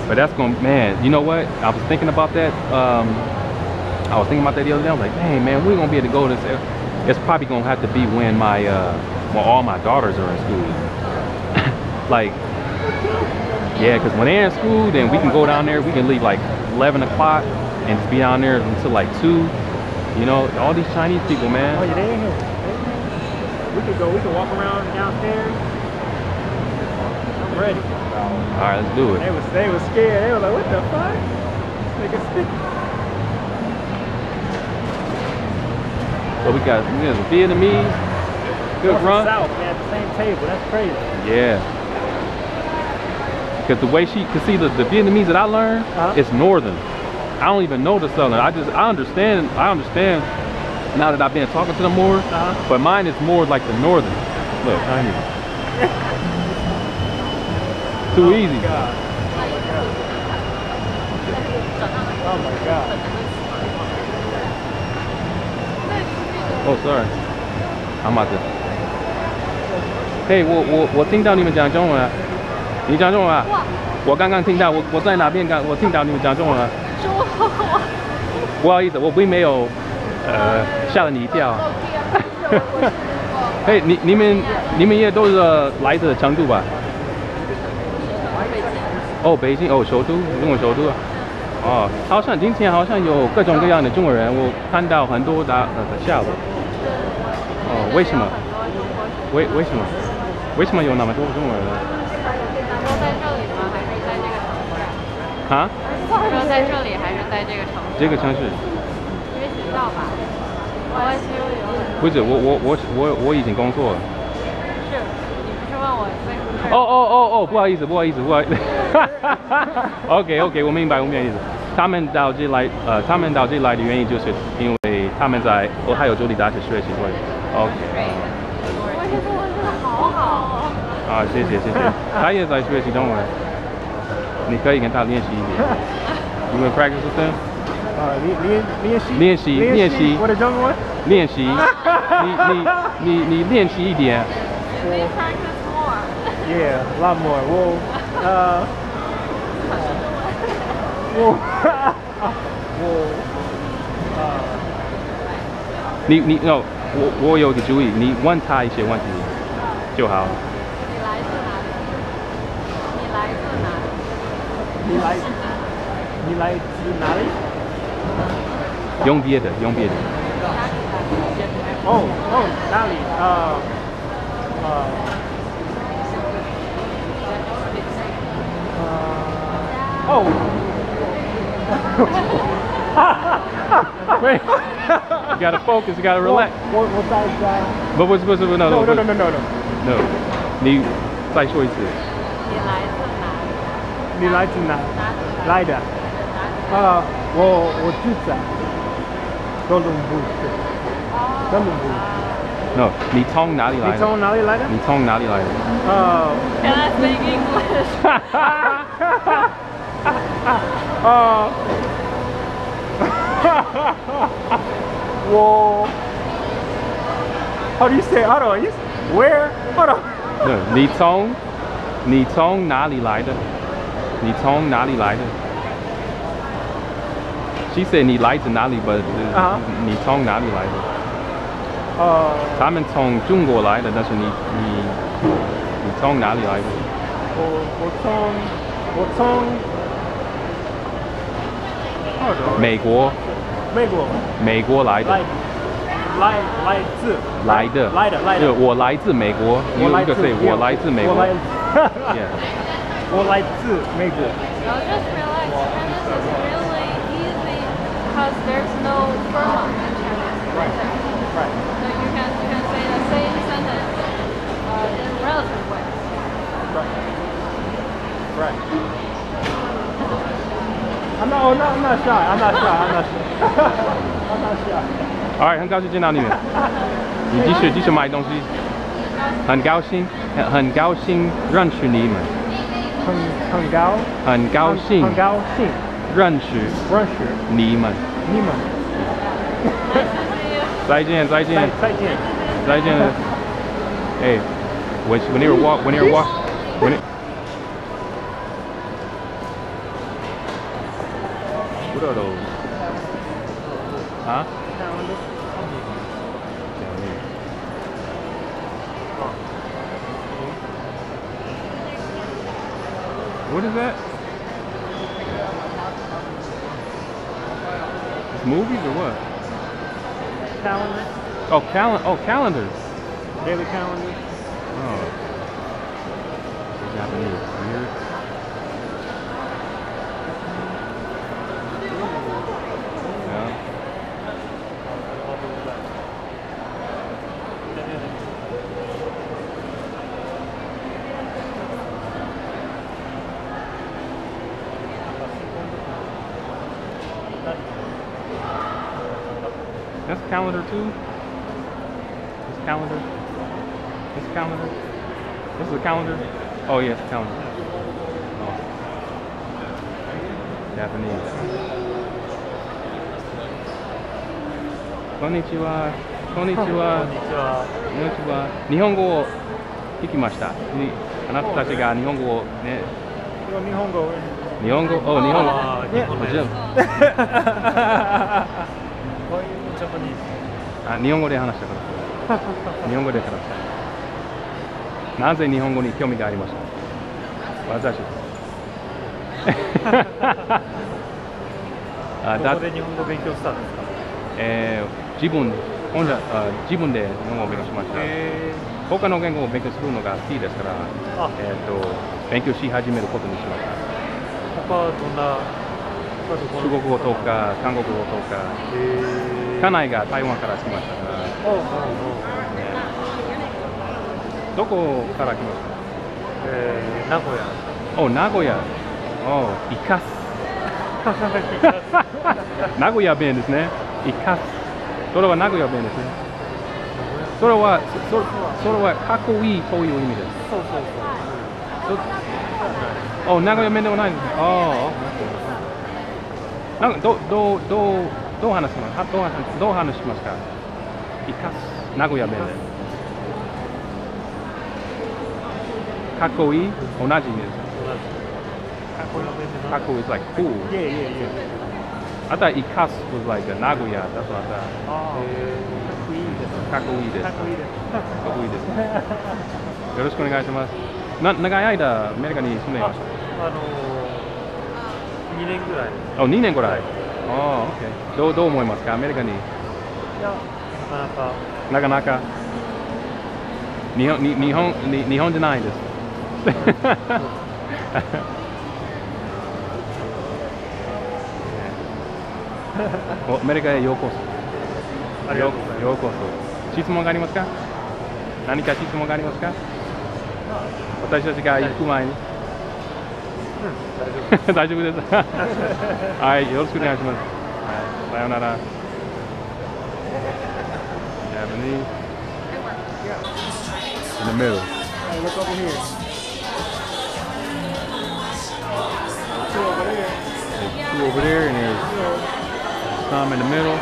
But that's gonna, man. You know what? I was thinking about that. I was thinking about that the other day. I was like, dang, man, we're gonna be able to go to this. It's probably gonna have to be when when all my daughters are in school. Like, yeah, because when they're in school, then we can go down there. We can leave like 11 o'clock and just be down there until like 2. You know, all these Chinese people, man. Oh yeah, they in here. We can walk around downstairs. I'm ready. All right, let's do it. They was scared. They were like, what the fuck? This nigga sticky. So we got Vietnamese, good North and run. South, man, at the same table. That's crazy. Yeah. Because the way cause see the Vietnamese that I learned, it's northern. I don't even know the southern. I understand now that I've been talking to them more, but mine is more like the northern. Look, I need too easy. God. Oh my God. Oh, sorry. I'm about to. Hey, 我听到你们讲中文啊。你讲中文啊？我刚刚听到，我在哪边我听到你们讲中文啊。不好意思，我并没有吓了你一跳。嘿，你们也都是来自成都吧？哦，北京哦，首都，中国首都。哦，好像今天好像有各种各样的中国人，我看到很多的下午。哦，为什么？为什么有那么多中国人？都在这里吗？还是在这个城市？啊？说在这里还是在这个城市？这个城市。因为学校吧。不是，我已经工作了。是，你不是问我为什么？哦，不好意思。OK， 我明白意思。他们到这来的原因就是因为他们在俄亥俄州立大学学习，所以 OK。我这中文真的好好哦。啊，谢谢。他也在学习中文，你可以跟他练习一点。You will practice with them? 练习。我的中文。练习。你练习一点。Please practice more. Yeah, a lot more.我有个主意，你问他一些问题就好了。你来自哪里？用别的。哪里？Wait, you gotta focus, you gotta relax. 我在不 no. 你再说一次。你来自哪？来的？我住在哥伦布市。No， 你从哪里来的？你从哪里来的？你从哪里来的Can I speak English? How do you say? Hold on. Where? Hold on. No， 你从哪里来的？你从哪里来的 ？She said 你来自哪里 ，but 你从哪里来的？他们从中国来的，但是你从哪里来的？我从美国来的。来的，来的。我来自美国。You could say 我来自美国。Yeah. 我来自美国。So just relax. Chinese is really easy because there's no grammar in Chinese. Right. So you can say the same sentence in relative ways. Right. I'm not shy. I'm not shy. Alright， 很高兴见到你们。你继续买东西。很高兴认识你们。很高兴认识你们。再见。Hey, when you walk. What are those? Huh? What is that? It's movies or what? Calendar. Calendars. Daily calendar. Oh. Japanese. Weird. Yeah. That's calendar too. This calendar. This is a calendar. Oh yes, calendar. Oh. Japanese. Konnichiwa. 日本語を聞きました。あなたたちが日本語をね。日本語。日本語で話したから。日本語で話した。なぜ日本語に興味がありました。私。どこで日本語勉強したんですか。自分で日本語を勉強しました。他の言語を勉強するのが好きですから、勉強し始めることにしました。他どんな中国語とか韓国語とか、家内が台湾から来ましたから。どこから来ました。名古屋。名古屋。イカス。名古屋弁ですね。イカス。それは名古屋弁ですね。それはかっこいいという意味です。そう。名古屋弁ではないです。どう話しますか。イカス。名古屋弁で。かっこいい。同じ意味です。かっこいい is like cool. I thought Ikas was like a Nagoya. That's what I thought. かっこいいです。かっこいいです。よろしくお願いします。長い間アメリカに住んでいました。2年ぐらい。2年ぐらい。OK。どう思いますか、アメリカに。なかなか。日本じゃないです。アメリカへようこそ。ようこそ。質問がありますか？何か質問がありますか？私たちが行く前に。大丈夫です。はい、よろしくお願いします。さようなら。Japanese. In the middle. Hey, look over here. There's two over there, and there's some in the middle.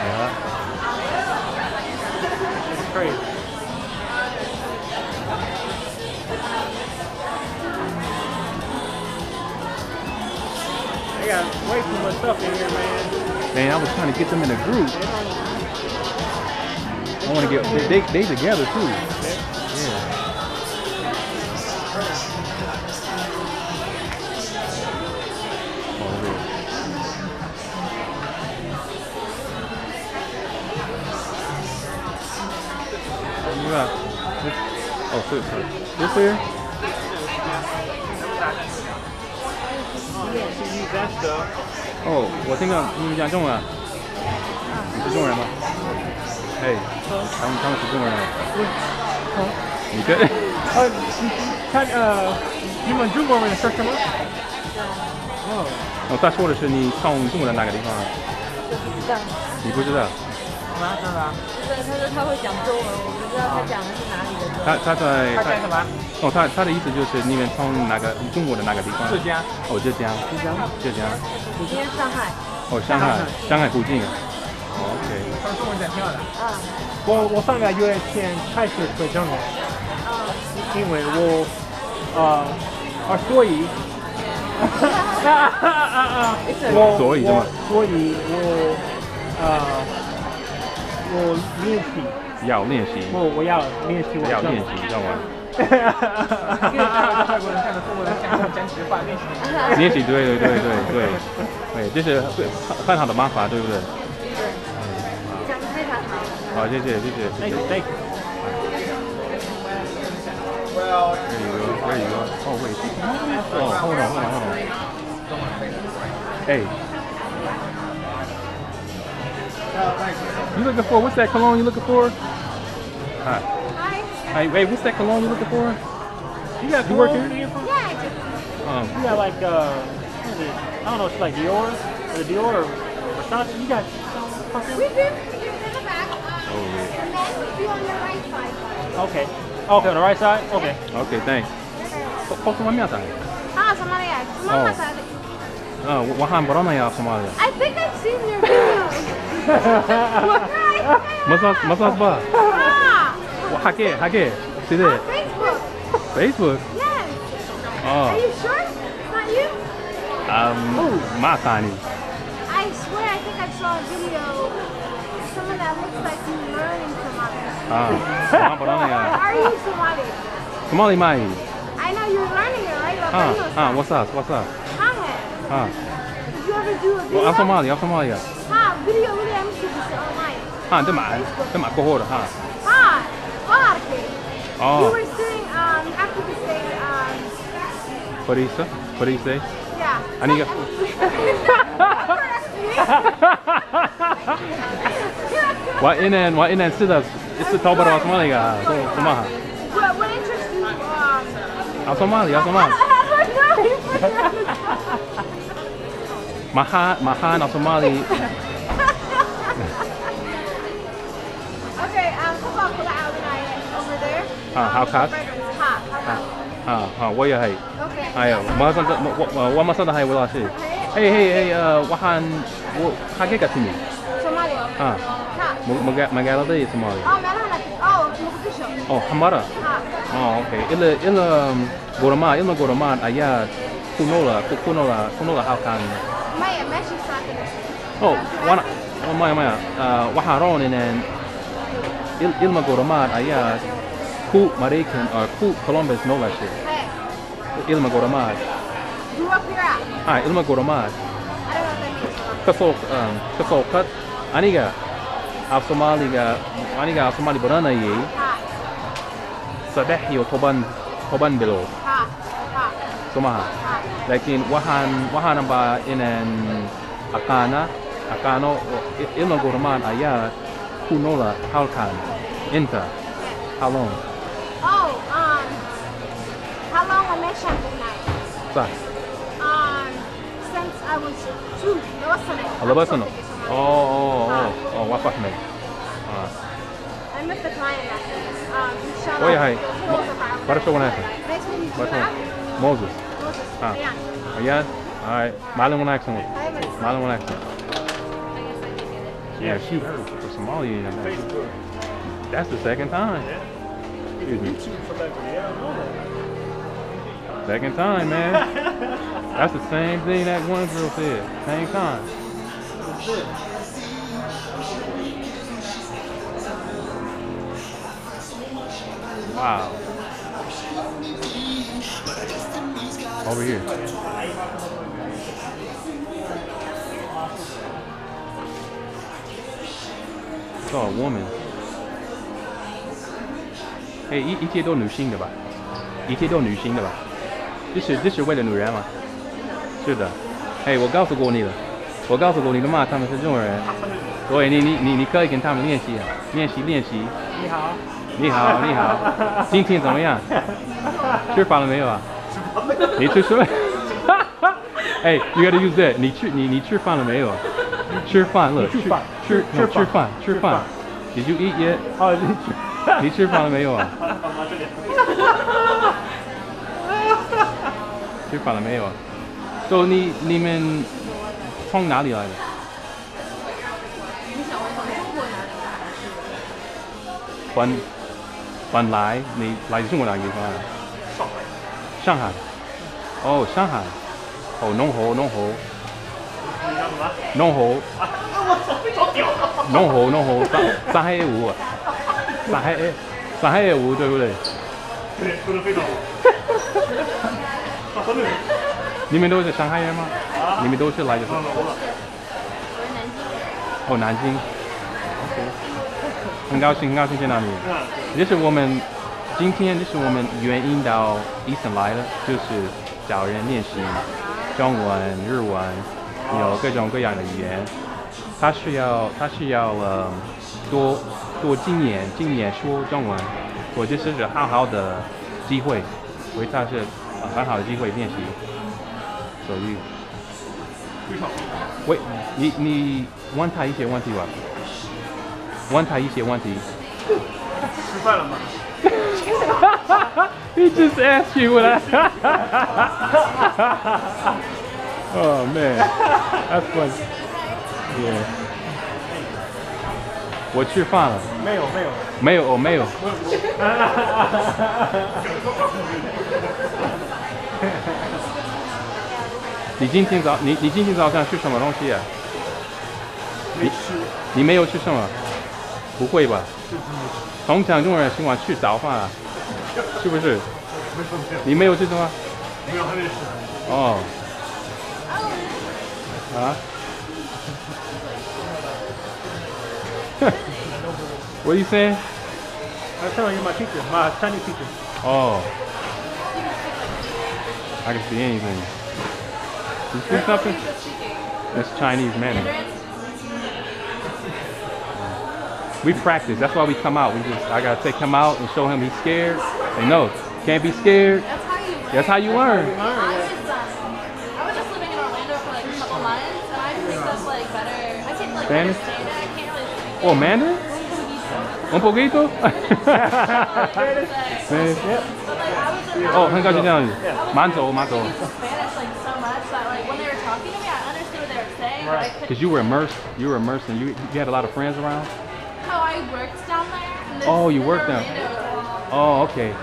Yeah. It's crazy. They got way too much stuff in here, man. Man, I was trying to get them in a group. I want to get they together too. Yeah. 对吧？哦，是 this here? Oh, 我听到你们讲中文，你是中国人吗？哎，他们是中国人。你跟你们中国人说什么？哦，他说的是你从中国的哪个地方？不知道。你不知道？对，他说他会讲中文，我不知道他讲的是哪里的中文。他在什么？哦，他的意思就是你们从哪个中国的哪个地方？浙江。哦，浙江。今天上海。哦，上海附近。OK。他中文讲挺好的。啊。我上个月先开始学中文。因为我所以我练习。要练习。我要练习，要练习，知道吗？外国人看到中国人讲几句话，练习。练习，对，这是很好的办法，对不对？对。讲得非常好。好，谢谢。Thank you. Well, there you go. Oh wait. Oh, hold on. Hey. You looking for? What's that cologne you looking for? Hi. Hi. Hey, what's that cologne you looking for? You work here? Yeah, I do. You got like what is it? I don't know. It's like Dior or Versace. You got something? We do. In the back. Oh yeah. And then we do on the right side. Okay. Okay, on the right side. Okay. Okay, thanks. 我从哪边来Somalia. Somalia side. 我喊不到那呀，Somalia. I think I've seen your videos. Masas ba? Ah. Hake. See there. Facebook. Facebook. Yes. Oh. Are you sure? It's not you? Matani. I swear I think I saw a video. Someone that looks like you learning Somali. Are you Somali? Somali mai. I know you're learning it, right? What's up? Hi. Did you ever do a video? I'm Somali. Video I'm online. Det är kohor. Hi. Oh. You were saying after the say What do you say? yeah. Aniga. Wa inan sida isu tabar Somaliga. Somaha. What interests you? I'm Somali. Mahan Somali. Okay, football over there. How cut? What you hey? Okay. What must I will say? Hey, wahan hage katini. Somali. Magala is Somali. Mogadishu. Oh, Hamara. Oh, okay. Ila Gorama aya kunola how can. Maya, meshi sakin. Oh, Maya. Waharon and Ilma Gorama aya ku Marican or ku Columbus no shit. Hey. Ilma Gorama. Grew up here. Ilma Gorama. I don't know what that means. Kasol kat aniga af Somali barana yi sadeh yo toban below Somaha. Lakin wahan ba inan akano Ilma Gorama aya kunola halkan inta. How long? How long I met night? Sa. Since I was 2. Labasano. Oh, wapak me. I met the client back then. Oh yeah, hi. Para sa wana ka? Nice to meet you. Para Moses. Ayan. Alright. Malang wana ka. Malang wana ka. Yeah, shoot her for Somalia. That's the second time. Excuse me. Second time, man. That's the same thing that one girl said. Same time. Wow. Over here. Saw a woman. 哎，一切都女性的吧？一切都女性的吧？这是为了女人吗？是的。哎，我告诉过你了，我告诉过你的嘛，他们是中国人。所以你可以跟他们练习啊，练习。你好。你好，今天怎么样？吃饭了没有啊？你吃什么？哎，you gotta use that。你吃饭了没有？吃饭了。吃饭。Did you eat yet？ 哦，你吃饭了没有啊？吃饭了没有啊？So 你们从哪里来的？你想问从中国哪里来还是？本来你来自中国哪个地方啊？上海。哦，上海。哦，龙湖。龙湖。上海舞啊。上海舞对不对？对，说得非常好。你们都是上海人吗？你们都是来自？我是南京人。哦，南京。很高兴见到你。这是我们今天原因到Easton来的，就是教人练习中文、日文，有各种各样的语言。他需要多经验说中文，我这是好的机会，所以他是很好的机会练习。所以，喂，你问他一些问题吧。问他一些问题。吃饭了吗？He just asked you what Oh man, that's fun. Yeah. 我吃饭了。没有。你今天早上吃什么东西啊？你没有吃什么？不会吧？通常中国人喜欢吃早饭啊，是不是？你没有吃什么？没有，还没吃。哦。啊？What are you saying? I'm telling you, my teacher, my Chinese teacher. Oh. I can see anything. You see something? That's Chinese Mandarin. We practice. That's why we come out. I gotta take him out and show him he's scared. Say no, can't be scared. That's how you learn. That's how you learn. I was just living in Orlando for like a couple months, and I picked up like better. I can like Spanish? understand it. I can't really speak it. Oh, Mandarin? Un poquito? Spanish. But like I was in Oh, 很高兴见到你。慢走。Spanish like so much that like when they were talking to me, I understood what they were saying, but I couldn't. Because you were immersed and you had a lot of friends around? No, I worked down there. And Oh, you worked down. Orlando. Oh, okay.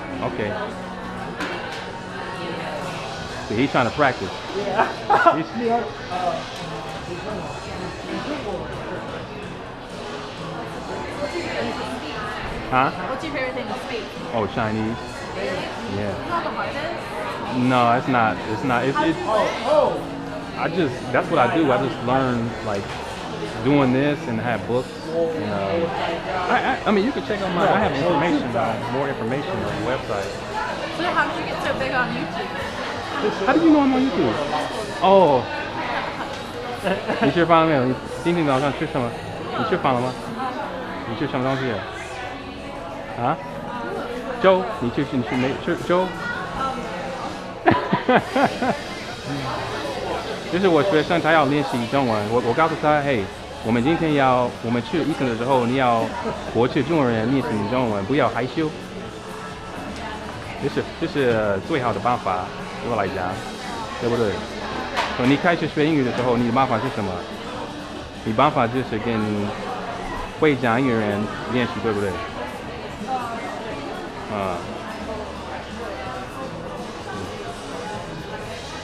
So he's trying to practice. Huh? What's your favorite thing to speak? Oh, Chinese. Yeah. It's not the hardest. No, it's not. That's what I do. I just learn like doing this and have books. And, I mean, you can check on I have more information on the website. So how did you get so big on YouTube? How do you know I'm on YouTube? Oh. 你吃饭了没有？你今天早上吃什么？你吃饭了吗？你吃什么东西？啊？粥？你没吃粥？就是我学生他要练习中文，我告诉他，嘿，我们今天我们去Easton的时候，你要活去中国人练习中文，不要害羞。这是最好的办法，对我来讲，对不对？所以你开始学英语的时候，你的办法是什么？你办法就是跟会讲英语人练习，对不对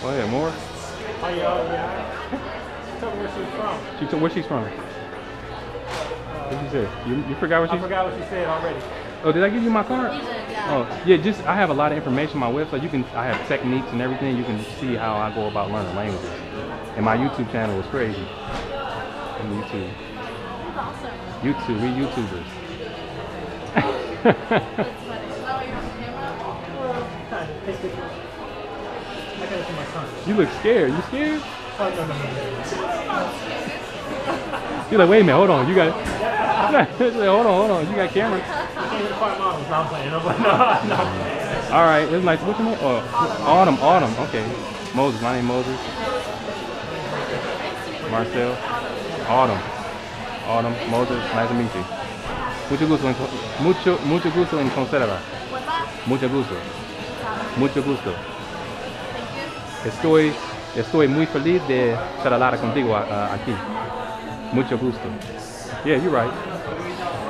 ？Oh, yeah, more? Oh, yeah. Tell me where she's from. She told where she's from. What did she say? You forgot what she I forgot what she said already. Oh, did I give you my card? You did, yeah. Oh, yeah, I have a lot of information on my website. I have techniques and everything. You can see how I go about learning languages. And my YouTube channel is crazy. On YouTube. That's awesome. YouTube, we YouTubers. That's funny. Take pictures. I got it for my son. You look scared. You scared? Oh, no. You're like, wait a minute, hold on. You got it. Hold on. You got camera. I can't even find models. No, I'm playing. No. All right, it's nice. What's your name? Oh, Autumn. Okay. Moses. My name Moses. Marcel. Autumn. Moses. Nice to meet you. Mucho gusto en conocerla. Mucho gusto. Estoy muy feliz de charlar contigo aquí. Mucho gusto. Yeah, you're right.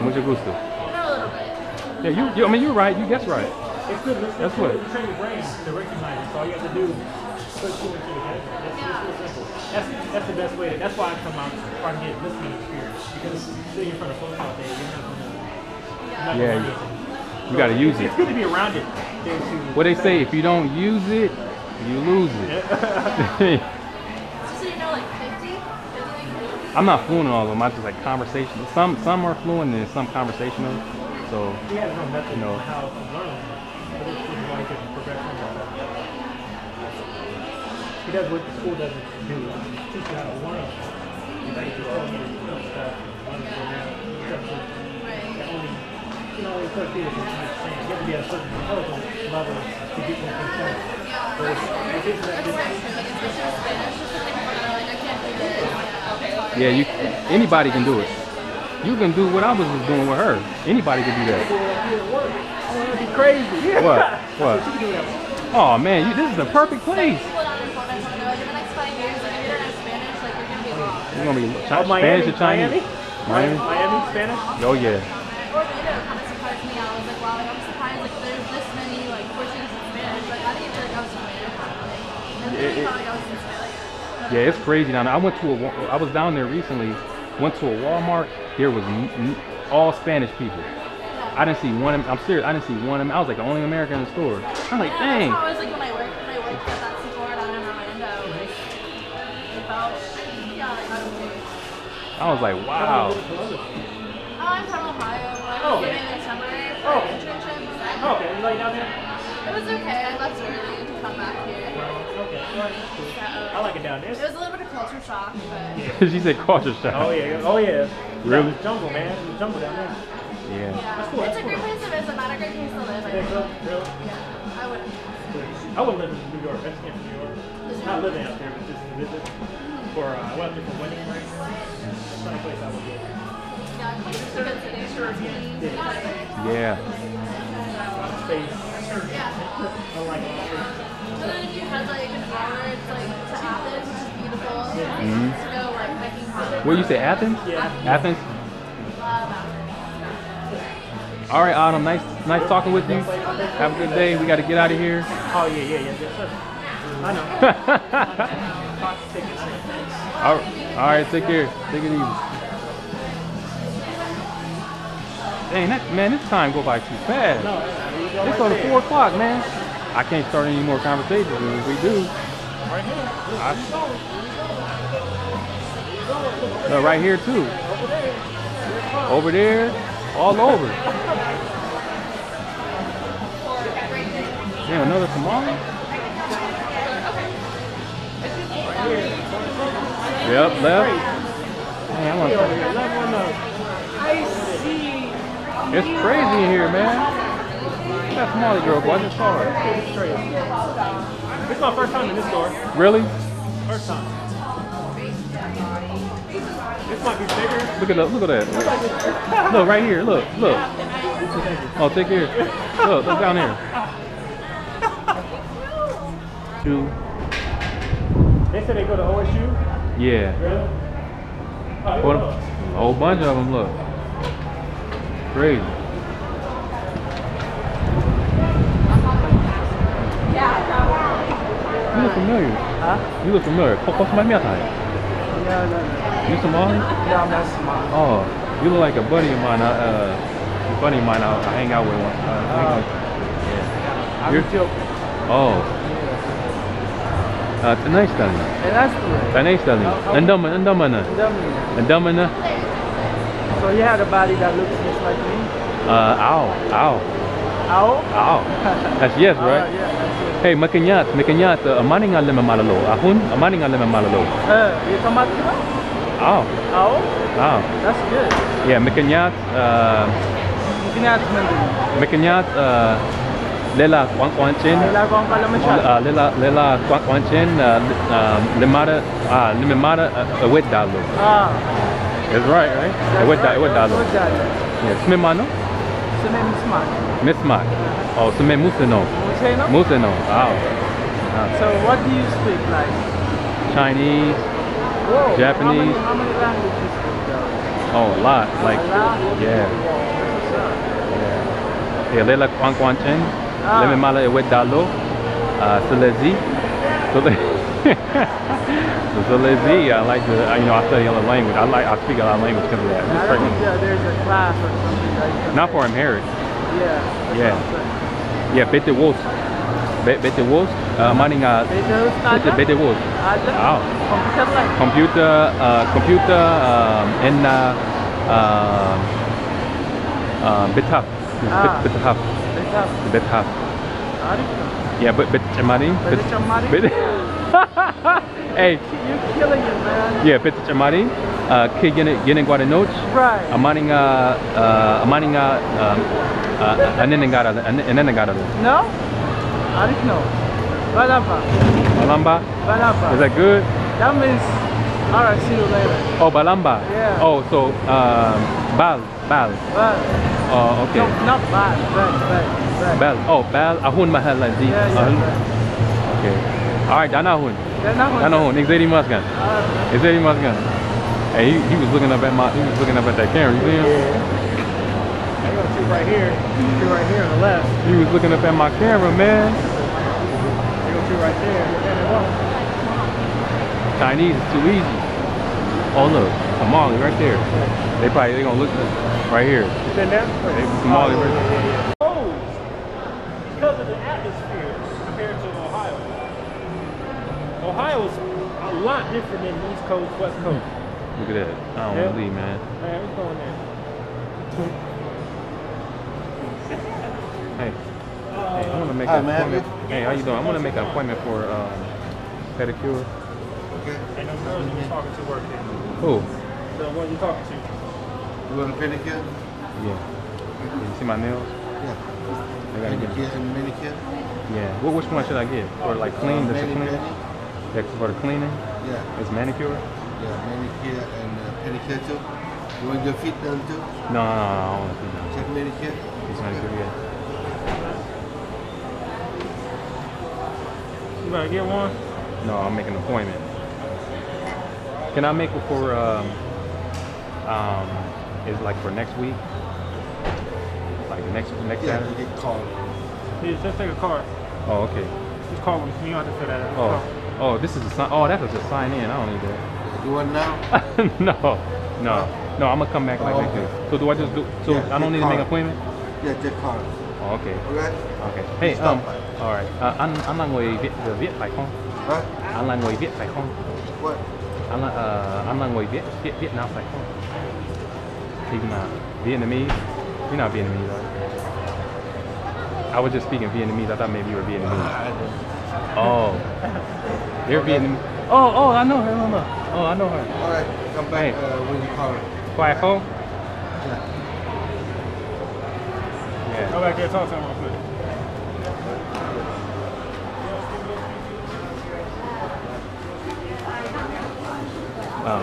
Mucho gusto. Yeah, you I mean, you're right. You guess right. It's good. That's what. You train your brain to recognize it. So all you have to do is put two and two together. It's real simple. That's the best way. That's why I come out trying to get listening experience. Because sitting in front of folks all day, you're not gonna Yeah, learn anything. You gotta use it. It's good to be around it. What they say, if you don't use it, you lose it. So you know like 50? I'm not fluent in all of them. I just like conversation. Some are fluent and some conversational. So We have no method You know. on how to learn. But it's just like a progression. He does what the school doesn't do. Teach you how to learn. Like just tell you to do stuff. Only certain people can understand. You have to be at a certain intelligence level to get what they're saying. But if it's that yeah, anybody can do it. You can do what I was just doing with her. Anybody can do that. oh, that'd be crazy. What? What? You can do that. Oh man, this is the perfect place. You're gonna be Spanish or Chinese? Miami? Miami, Spanish? Oh yeah. Orlando kind of surprised me. I was like, wow, like, I'm surprised like there's this many like Portuguese and Spanish. Like I didn't feel like I was Spanish. And then I felt like I was in Spanish. Yeah, it's crazy down there. I was down there recently. Went to a Walmart. There was all Spanish people. I didn't see one. I'm serious. I didn't see one. I was like the only American in the store. I'm like, dang. That's how I was like when I worked at that Sephora down in Orlando. Like, it felt, yeah, like I was like, I was like, wow. oh, I'm from Ohio. Like, Oh, I was okay. getting a summer for Oh. an internship. Oh, okay, you like down there? It was okay. I left early to come back here. Okay, alright, that's cool. I like it down there. It was a little bit of culture shock, but She said culture shock. Oh yeah. Really? The jungle, man. The jungle down there. Yeah. yeah, cool, it's that's a great cool. place to visit, not a great place to live. I Think think. so? Really? Yeah, I wouldn't. I wouldn't live in New York. I just came from New York. Not living out there, but just to visit. For I went up there for wedding right now. That's not a place I would go. Yeah, Queens is a good city. Yeah. Space. Yeah. Unlike all But then if you head like forward, like to Athens, which is beautiful. Mhm. To go like hiking hard. What you say, Athens? Yeah. Athens. All right, Autumn. Nice talking with you. Have a good day. We got to get out of here. Oh yeah. Yes, sir. I know. All right, take care. Take it easy. Dang, this time go by too fast. It's on 4 o'clock, man. I can't start any more conversations if we do. Right here. No, right here too. Over there, all over. Damn, another tamale? Yep, left. Hey, I want to. It's crazy in here, man. That tamale girl, boy, I just saw her. This is my first time in this store. Really? First time. This might be bigger. Look at that. Look right here. Look. Oh, take care. Look down there. Two. They said they go to OSU. Yeah. Really? What a whole bunch of them. Look. Crazy. You look familiar. Huh? You look familiar. What's my name? No. You Somali? Yeah, I'm not smart. Oh, you look like a buddy of mine. A buddy of mine. I hang out with one. Yeah. I'm You're- joking. Oh. Tanay stali. And that's the way. Tanay stali. Andamana. Andamana. So you have a body that looks just like me? Ow. Ow? Ow. That's yes, right? Yeah, that's it. Hey, makinyat, amani nga lima malalo. Ahun, amani nga lima malalo. You come out here? Oh, Oh, oh. that's good. Yeah, makinyat, makinyat, lela kwanchin. Ginagawa pala masyado. Lela kwanchin, limimada, awet dalo. Ah, That's right, right? Awet dalo. Awet dalo. Yeah, smimano? Sime mismak. Mismak. Oh, sme musino. Museno? Musino. Wow. So what do you speak like? Chinese. Whoa, Japanese. How many languages you speak though? Oh, a lot. Like, A lot? yeah. Yeah, lela kwanchin. Ah. Limimala awet dalo. Selezi. Selezi. I like to, I study other language. I speak a lot of language because of that. I Just don't think freaking- there's a class or something that you can Not for Amharic. Yeah. that's Yeah. what I'm saying. Yeah, bete wos. Bete wos. Amani nga. Bete Bete wos. Ada? Wow. Computer like? Computer, and bitap. Ah. Bitap. Beta. Bitap. Arif. Yeah, but chamari. Bete chamari? Hey, You're killing it, man. yeah, bete chamari. Ke gene guadanoch. Right. Amani nga anenengara. No? Arif no. Balaba. Balamba. Balaba. Is that good? That means, alright, see you later. Oh, balamba. Yeah. Oh, so bal. Bal. Oh, okay. No, not bad. Bal. Oh, bal. Ahun mahal di. Yeah, yeah. Ahun. Bal. Okay. All right, danahun. Then that one. Danahun. Exedi musgan. Exedi musgan. Hey, he was looking up at that camera. You see him? I got two right here. Two right here on the left. He was looking up at my camera, man. I got two right there. And one. Chinese is too easy. Oh look, Somali right there. They gonna look right here. It's in there? They Somali right there. Because of the atmosphere compared to Ohio. Ohio's a lot different than East Coast, West Coast. Look at that. I don't Yeah. believe, man. Man, what's going there? Hey, I want to make an appointment. Hey, how you doing? I'm gonna make an appointment for pedicure. Ain't no girls you was talking to work here. Oh, So what are you talking to? You want a pedicure? yeah. You see my nails? Yeah. I gotta get. Pedicure and manicure? Yeah. Which one should I get? For like clean? That's a clean. Mani-pedi? Yeah, for the cleaning. Yeah. It's manicure. Yeah, manicure and pedicure too. You want your feet done too? No, I don't want to do that. Check manicure? It's manicure. Yeah. You better get one? No, I'm making an appointment. Can I make it for is like for next week? Like next Yeah, you Saturday? get called. Just take a card. Oh, okay. Just call them. You don't have to fill that out. Oh, oh, this is a sign. Oh, that's just sign in. I don't need that. You want now? No. I'm gonna come back like next week. So do I just do? So Yeah, I don't need to make an call. appointment? Yeah, just call us. Oh, okay. Alright? Okay. Hey, Stop. all right. Anh là người Việt phải không? Huh? Anh là người Việt phải không? What? Anh là người Việt Nam phải không? He's not Vietnamese. You're not Vietnamese, right? I was just speaking Vietnamese. I thought maybe you were Vietnamese. Oh, you're Vietnamese. Oh, I know her. No. Oh, I know her. Alright, come back Hey. when you call us. Phải không? Yeah. Yeah. Go back there and talk to him real quick.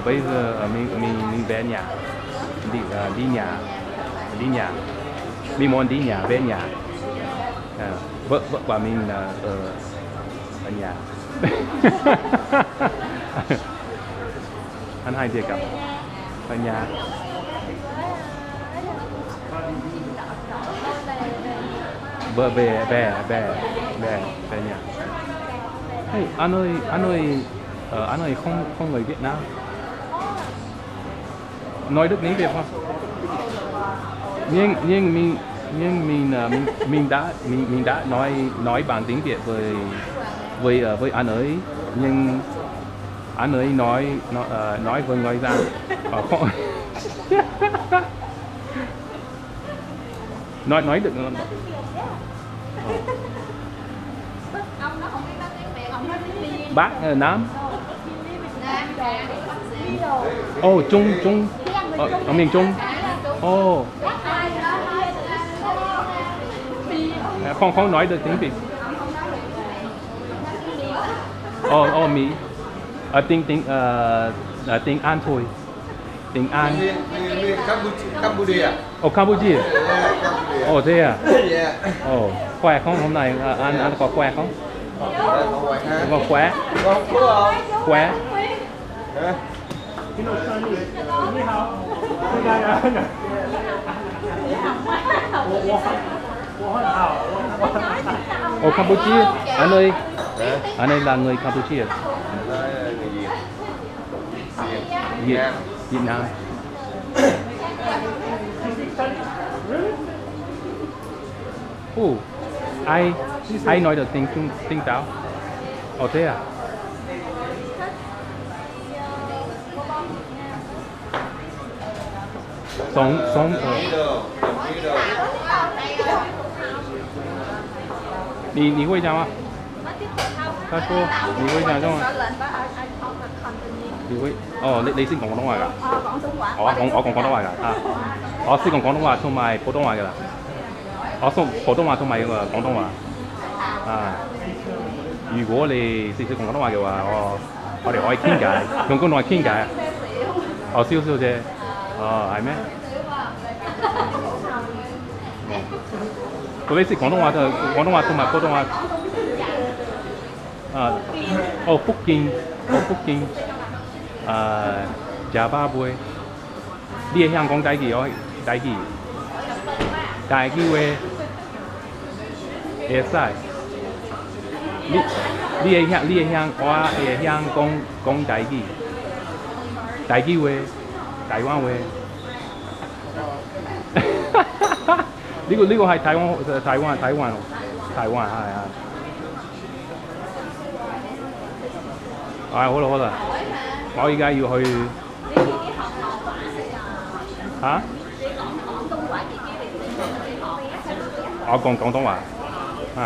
Bây giờ mình về nhà, đi nhà, mình muốn đi nhà về nhà. Vợ và mình ở nhà. Anh hai đề cập ở nhà. Vợ về nhà. Hey, anh ơi không người Việt Nam. Nói được tiếng Việt không? Nhưng mình đã nói bằng tiếng Việt với anh ấy, nhưng anh ấy nói với người rằng không nói được không? Bắc Nam. Ồ, Trung. Ở miền Trung. Ồ. Không nói được tiếng Việt. Mỹ. Tiếng An thôi. Tiếng An. Campuchia. Campuchia. Campuchia. Thế à? Yeah. Khỏe không? Hôm nay anh có khỏe không? Có khỏe. Khỏe. Campuchia. Anh ơi là người Campuchia. Việt Nam. Ai nói được tiếng Tàu? Thế à? Sống你会讲吗？他说你会讲中文。你會你識講廣東話㗎？我講廣東話㗎啊！我識講廣東話同埋普通話㗎啦。我識普通話同埋廣東話啊！如果你識講廣東話嘅話，我哋可以傾偈，用廣東話傾偈啊！少少啫。係咩？咁你識廣東話同埋普通話啊？福建。Java boy, đi hàng con đại gì rồi, đại gì về, sai, đi hàng qua hàng con đại gì về, Đài Loan về,呢個係台灣係啊。好啦，我而家要去嚇？我講廣東話，係。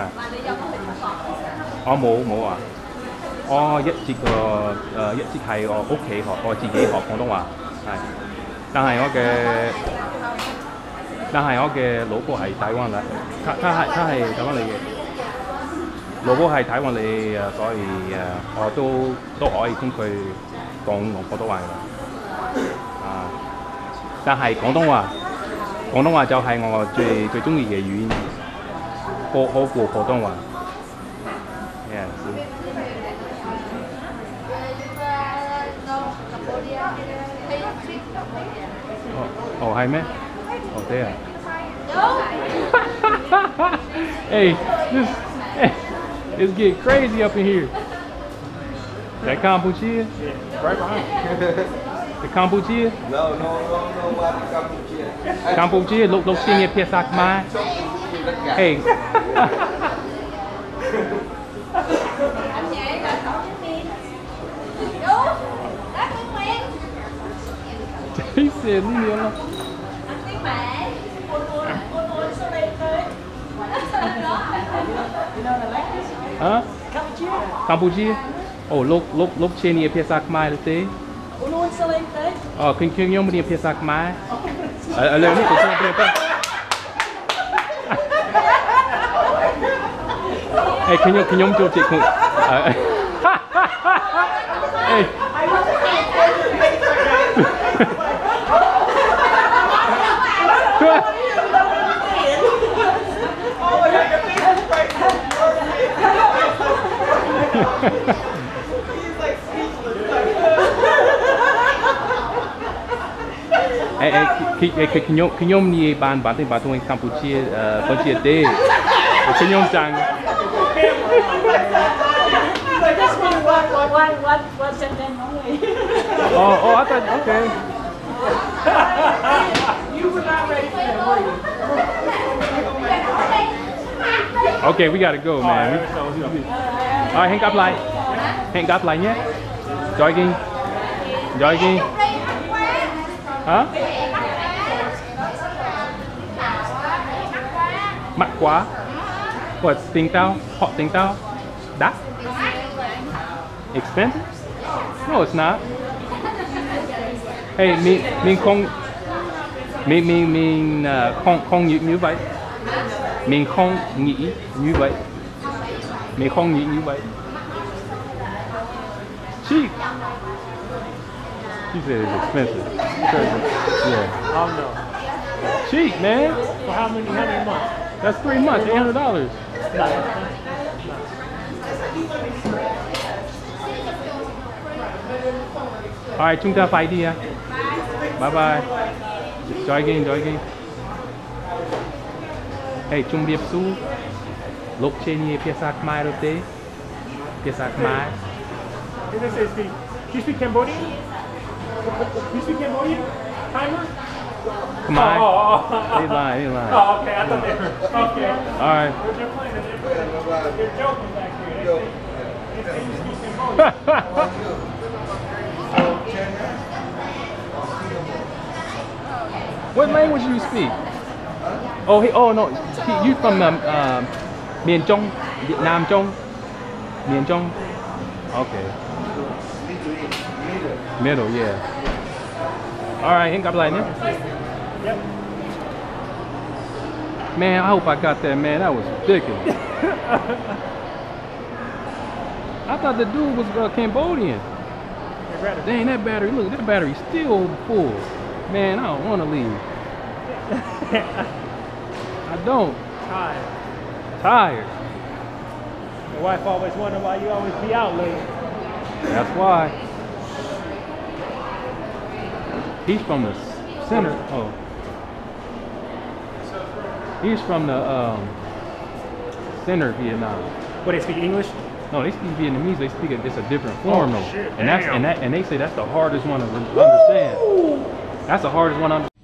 我冇啊！我一節係我屋企學，我自己學廣東話，係。但係我嘅老婆係台灣啦，他係台灣嚟嘅。老婆係台灣嚟所以我都可以同佢講廣東話㗎啦。但係廣東話就係我最中意嘅語言，好過普通話。係咩？對啊。It's getting crazy up in here. That Cambodia? Right behind. The Cambodia? No, what Cambodia? Cambodia, lúc xin nghe phía sắc mai. Hey. He said, leave me alone. Hả? Campuchia? Lúc trên này phía xa Khmer là thế. Kinh nhóm đi phía xa Khmer. Lời này của tôi không? Ê, kinh nhóm cho chị cũng. Ê. Khi nhóm đi bàn tên Campuchia tê, khi nhóm chẳng. I thought okay. You were not ready for that, were you? Okay, we gotta go, man. Alright, hẹn gặp lại nhé. Jogging. Hả? Mắc quá. What, tiếng tao? Họ tiếng tao? That? Expensive? No, it's not. Hey, mình không không nghĩ như vậy. Mình không nghĩ như vậy. Mình không nghĩ như vậy. Cheap. She said it's expensive. Yeah. Oh no. Cheap, man. For how many months? That's 3 months, $800. Alright, chúng ta phải đi à. Bye bye. Joy again. Hey, chung biếp su. Lục trên như phía sạc mai rồi tế. Phía sạc mai. Did they say speak? You speak Cambodian? You speak Cambodian? Timer? Come on. Oh. They lying. Oh, okay. I thought they were. Okay. Alright. They're playing. They're joking back here. They say you speak Cambodian. What language do you speak? Oh no, you from Miền Trung, Nam Trung, Miền Trung. Okay. Middle, yeah. All right, ain't got like that. Yep. Man, I hope I got that, man. That was ridiculous. I thought the dude was Cambodian. Dang, that battery, look, that battery's still full. Man, I don't want to leave. I don't. Tired. Your wife always wonder why you always be out late. That's why. He's from the center. Oh. He's from the center of Vietnam. What, they speak English? No, they speak Vietnamese. They speak it's a different form though. Shit, And they say that's the hardest one to understand. That's the hardest one to understand.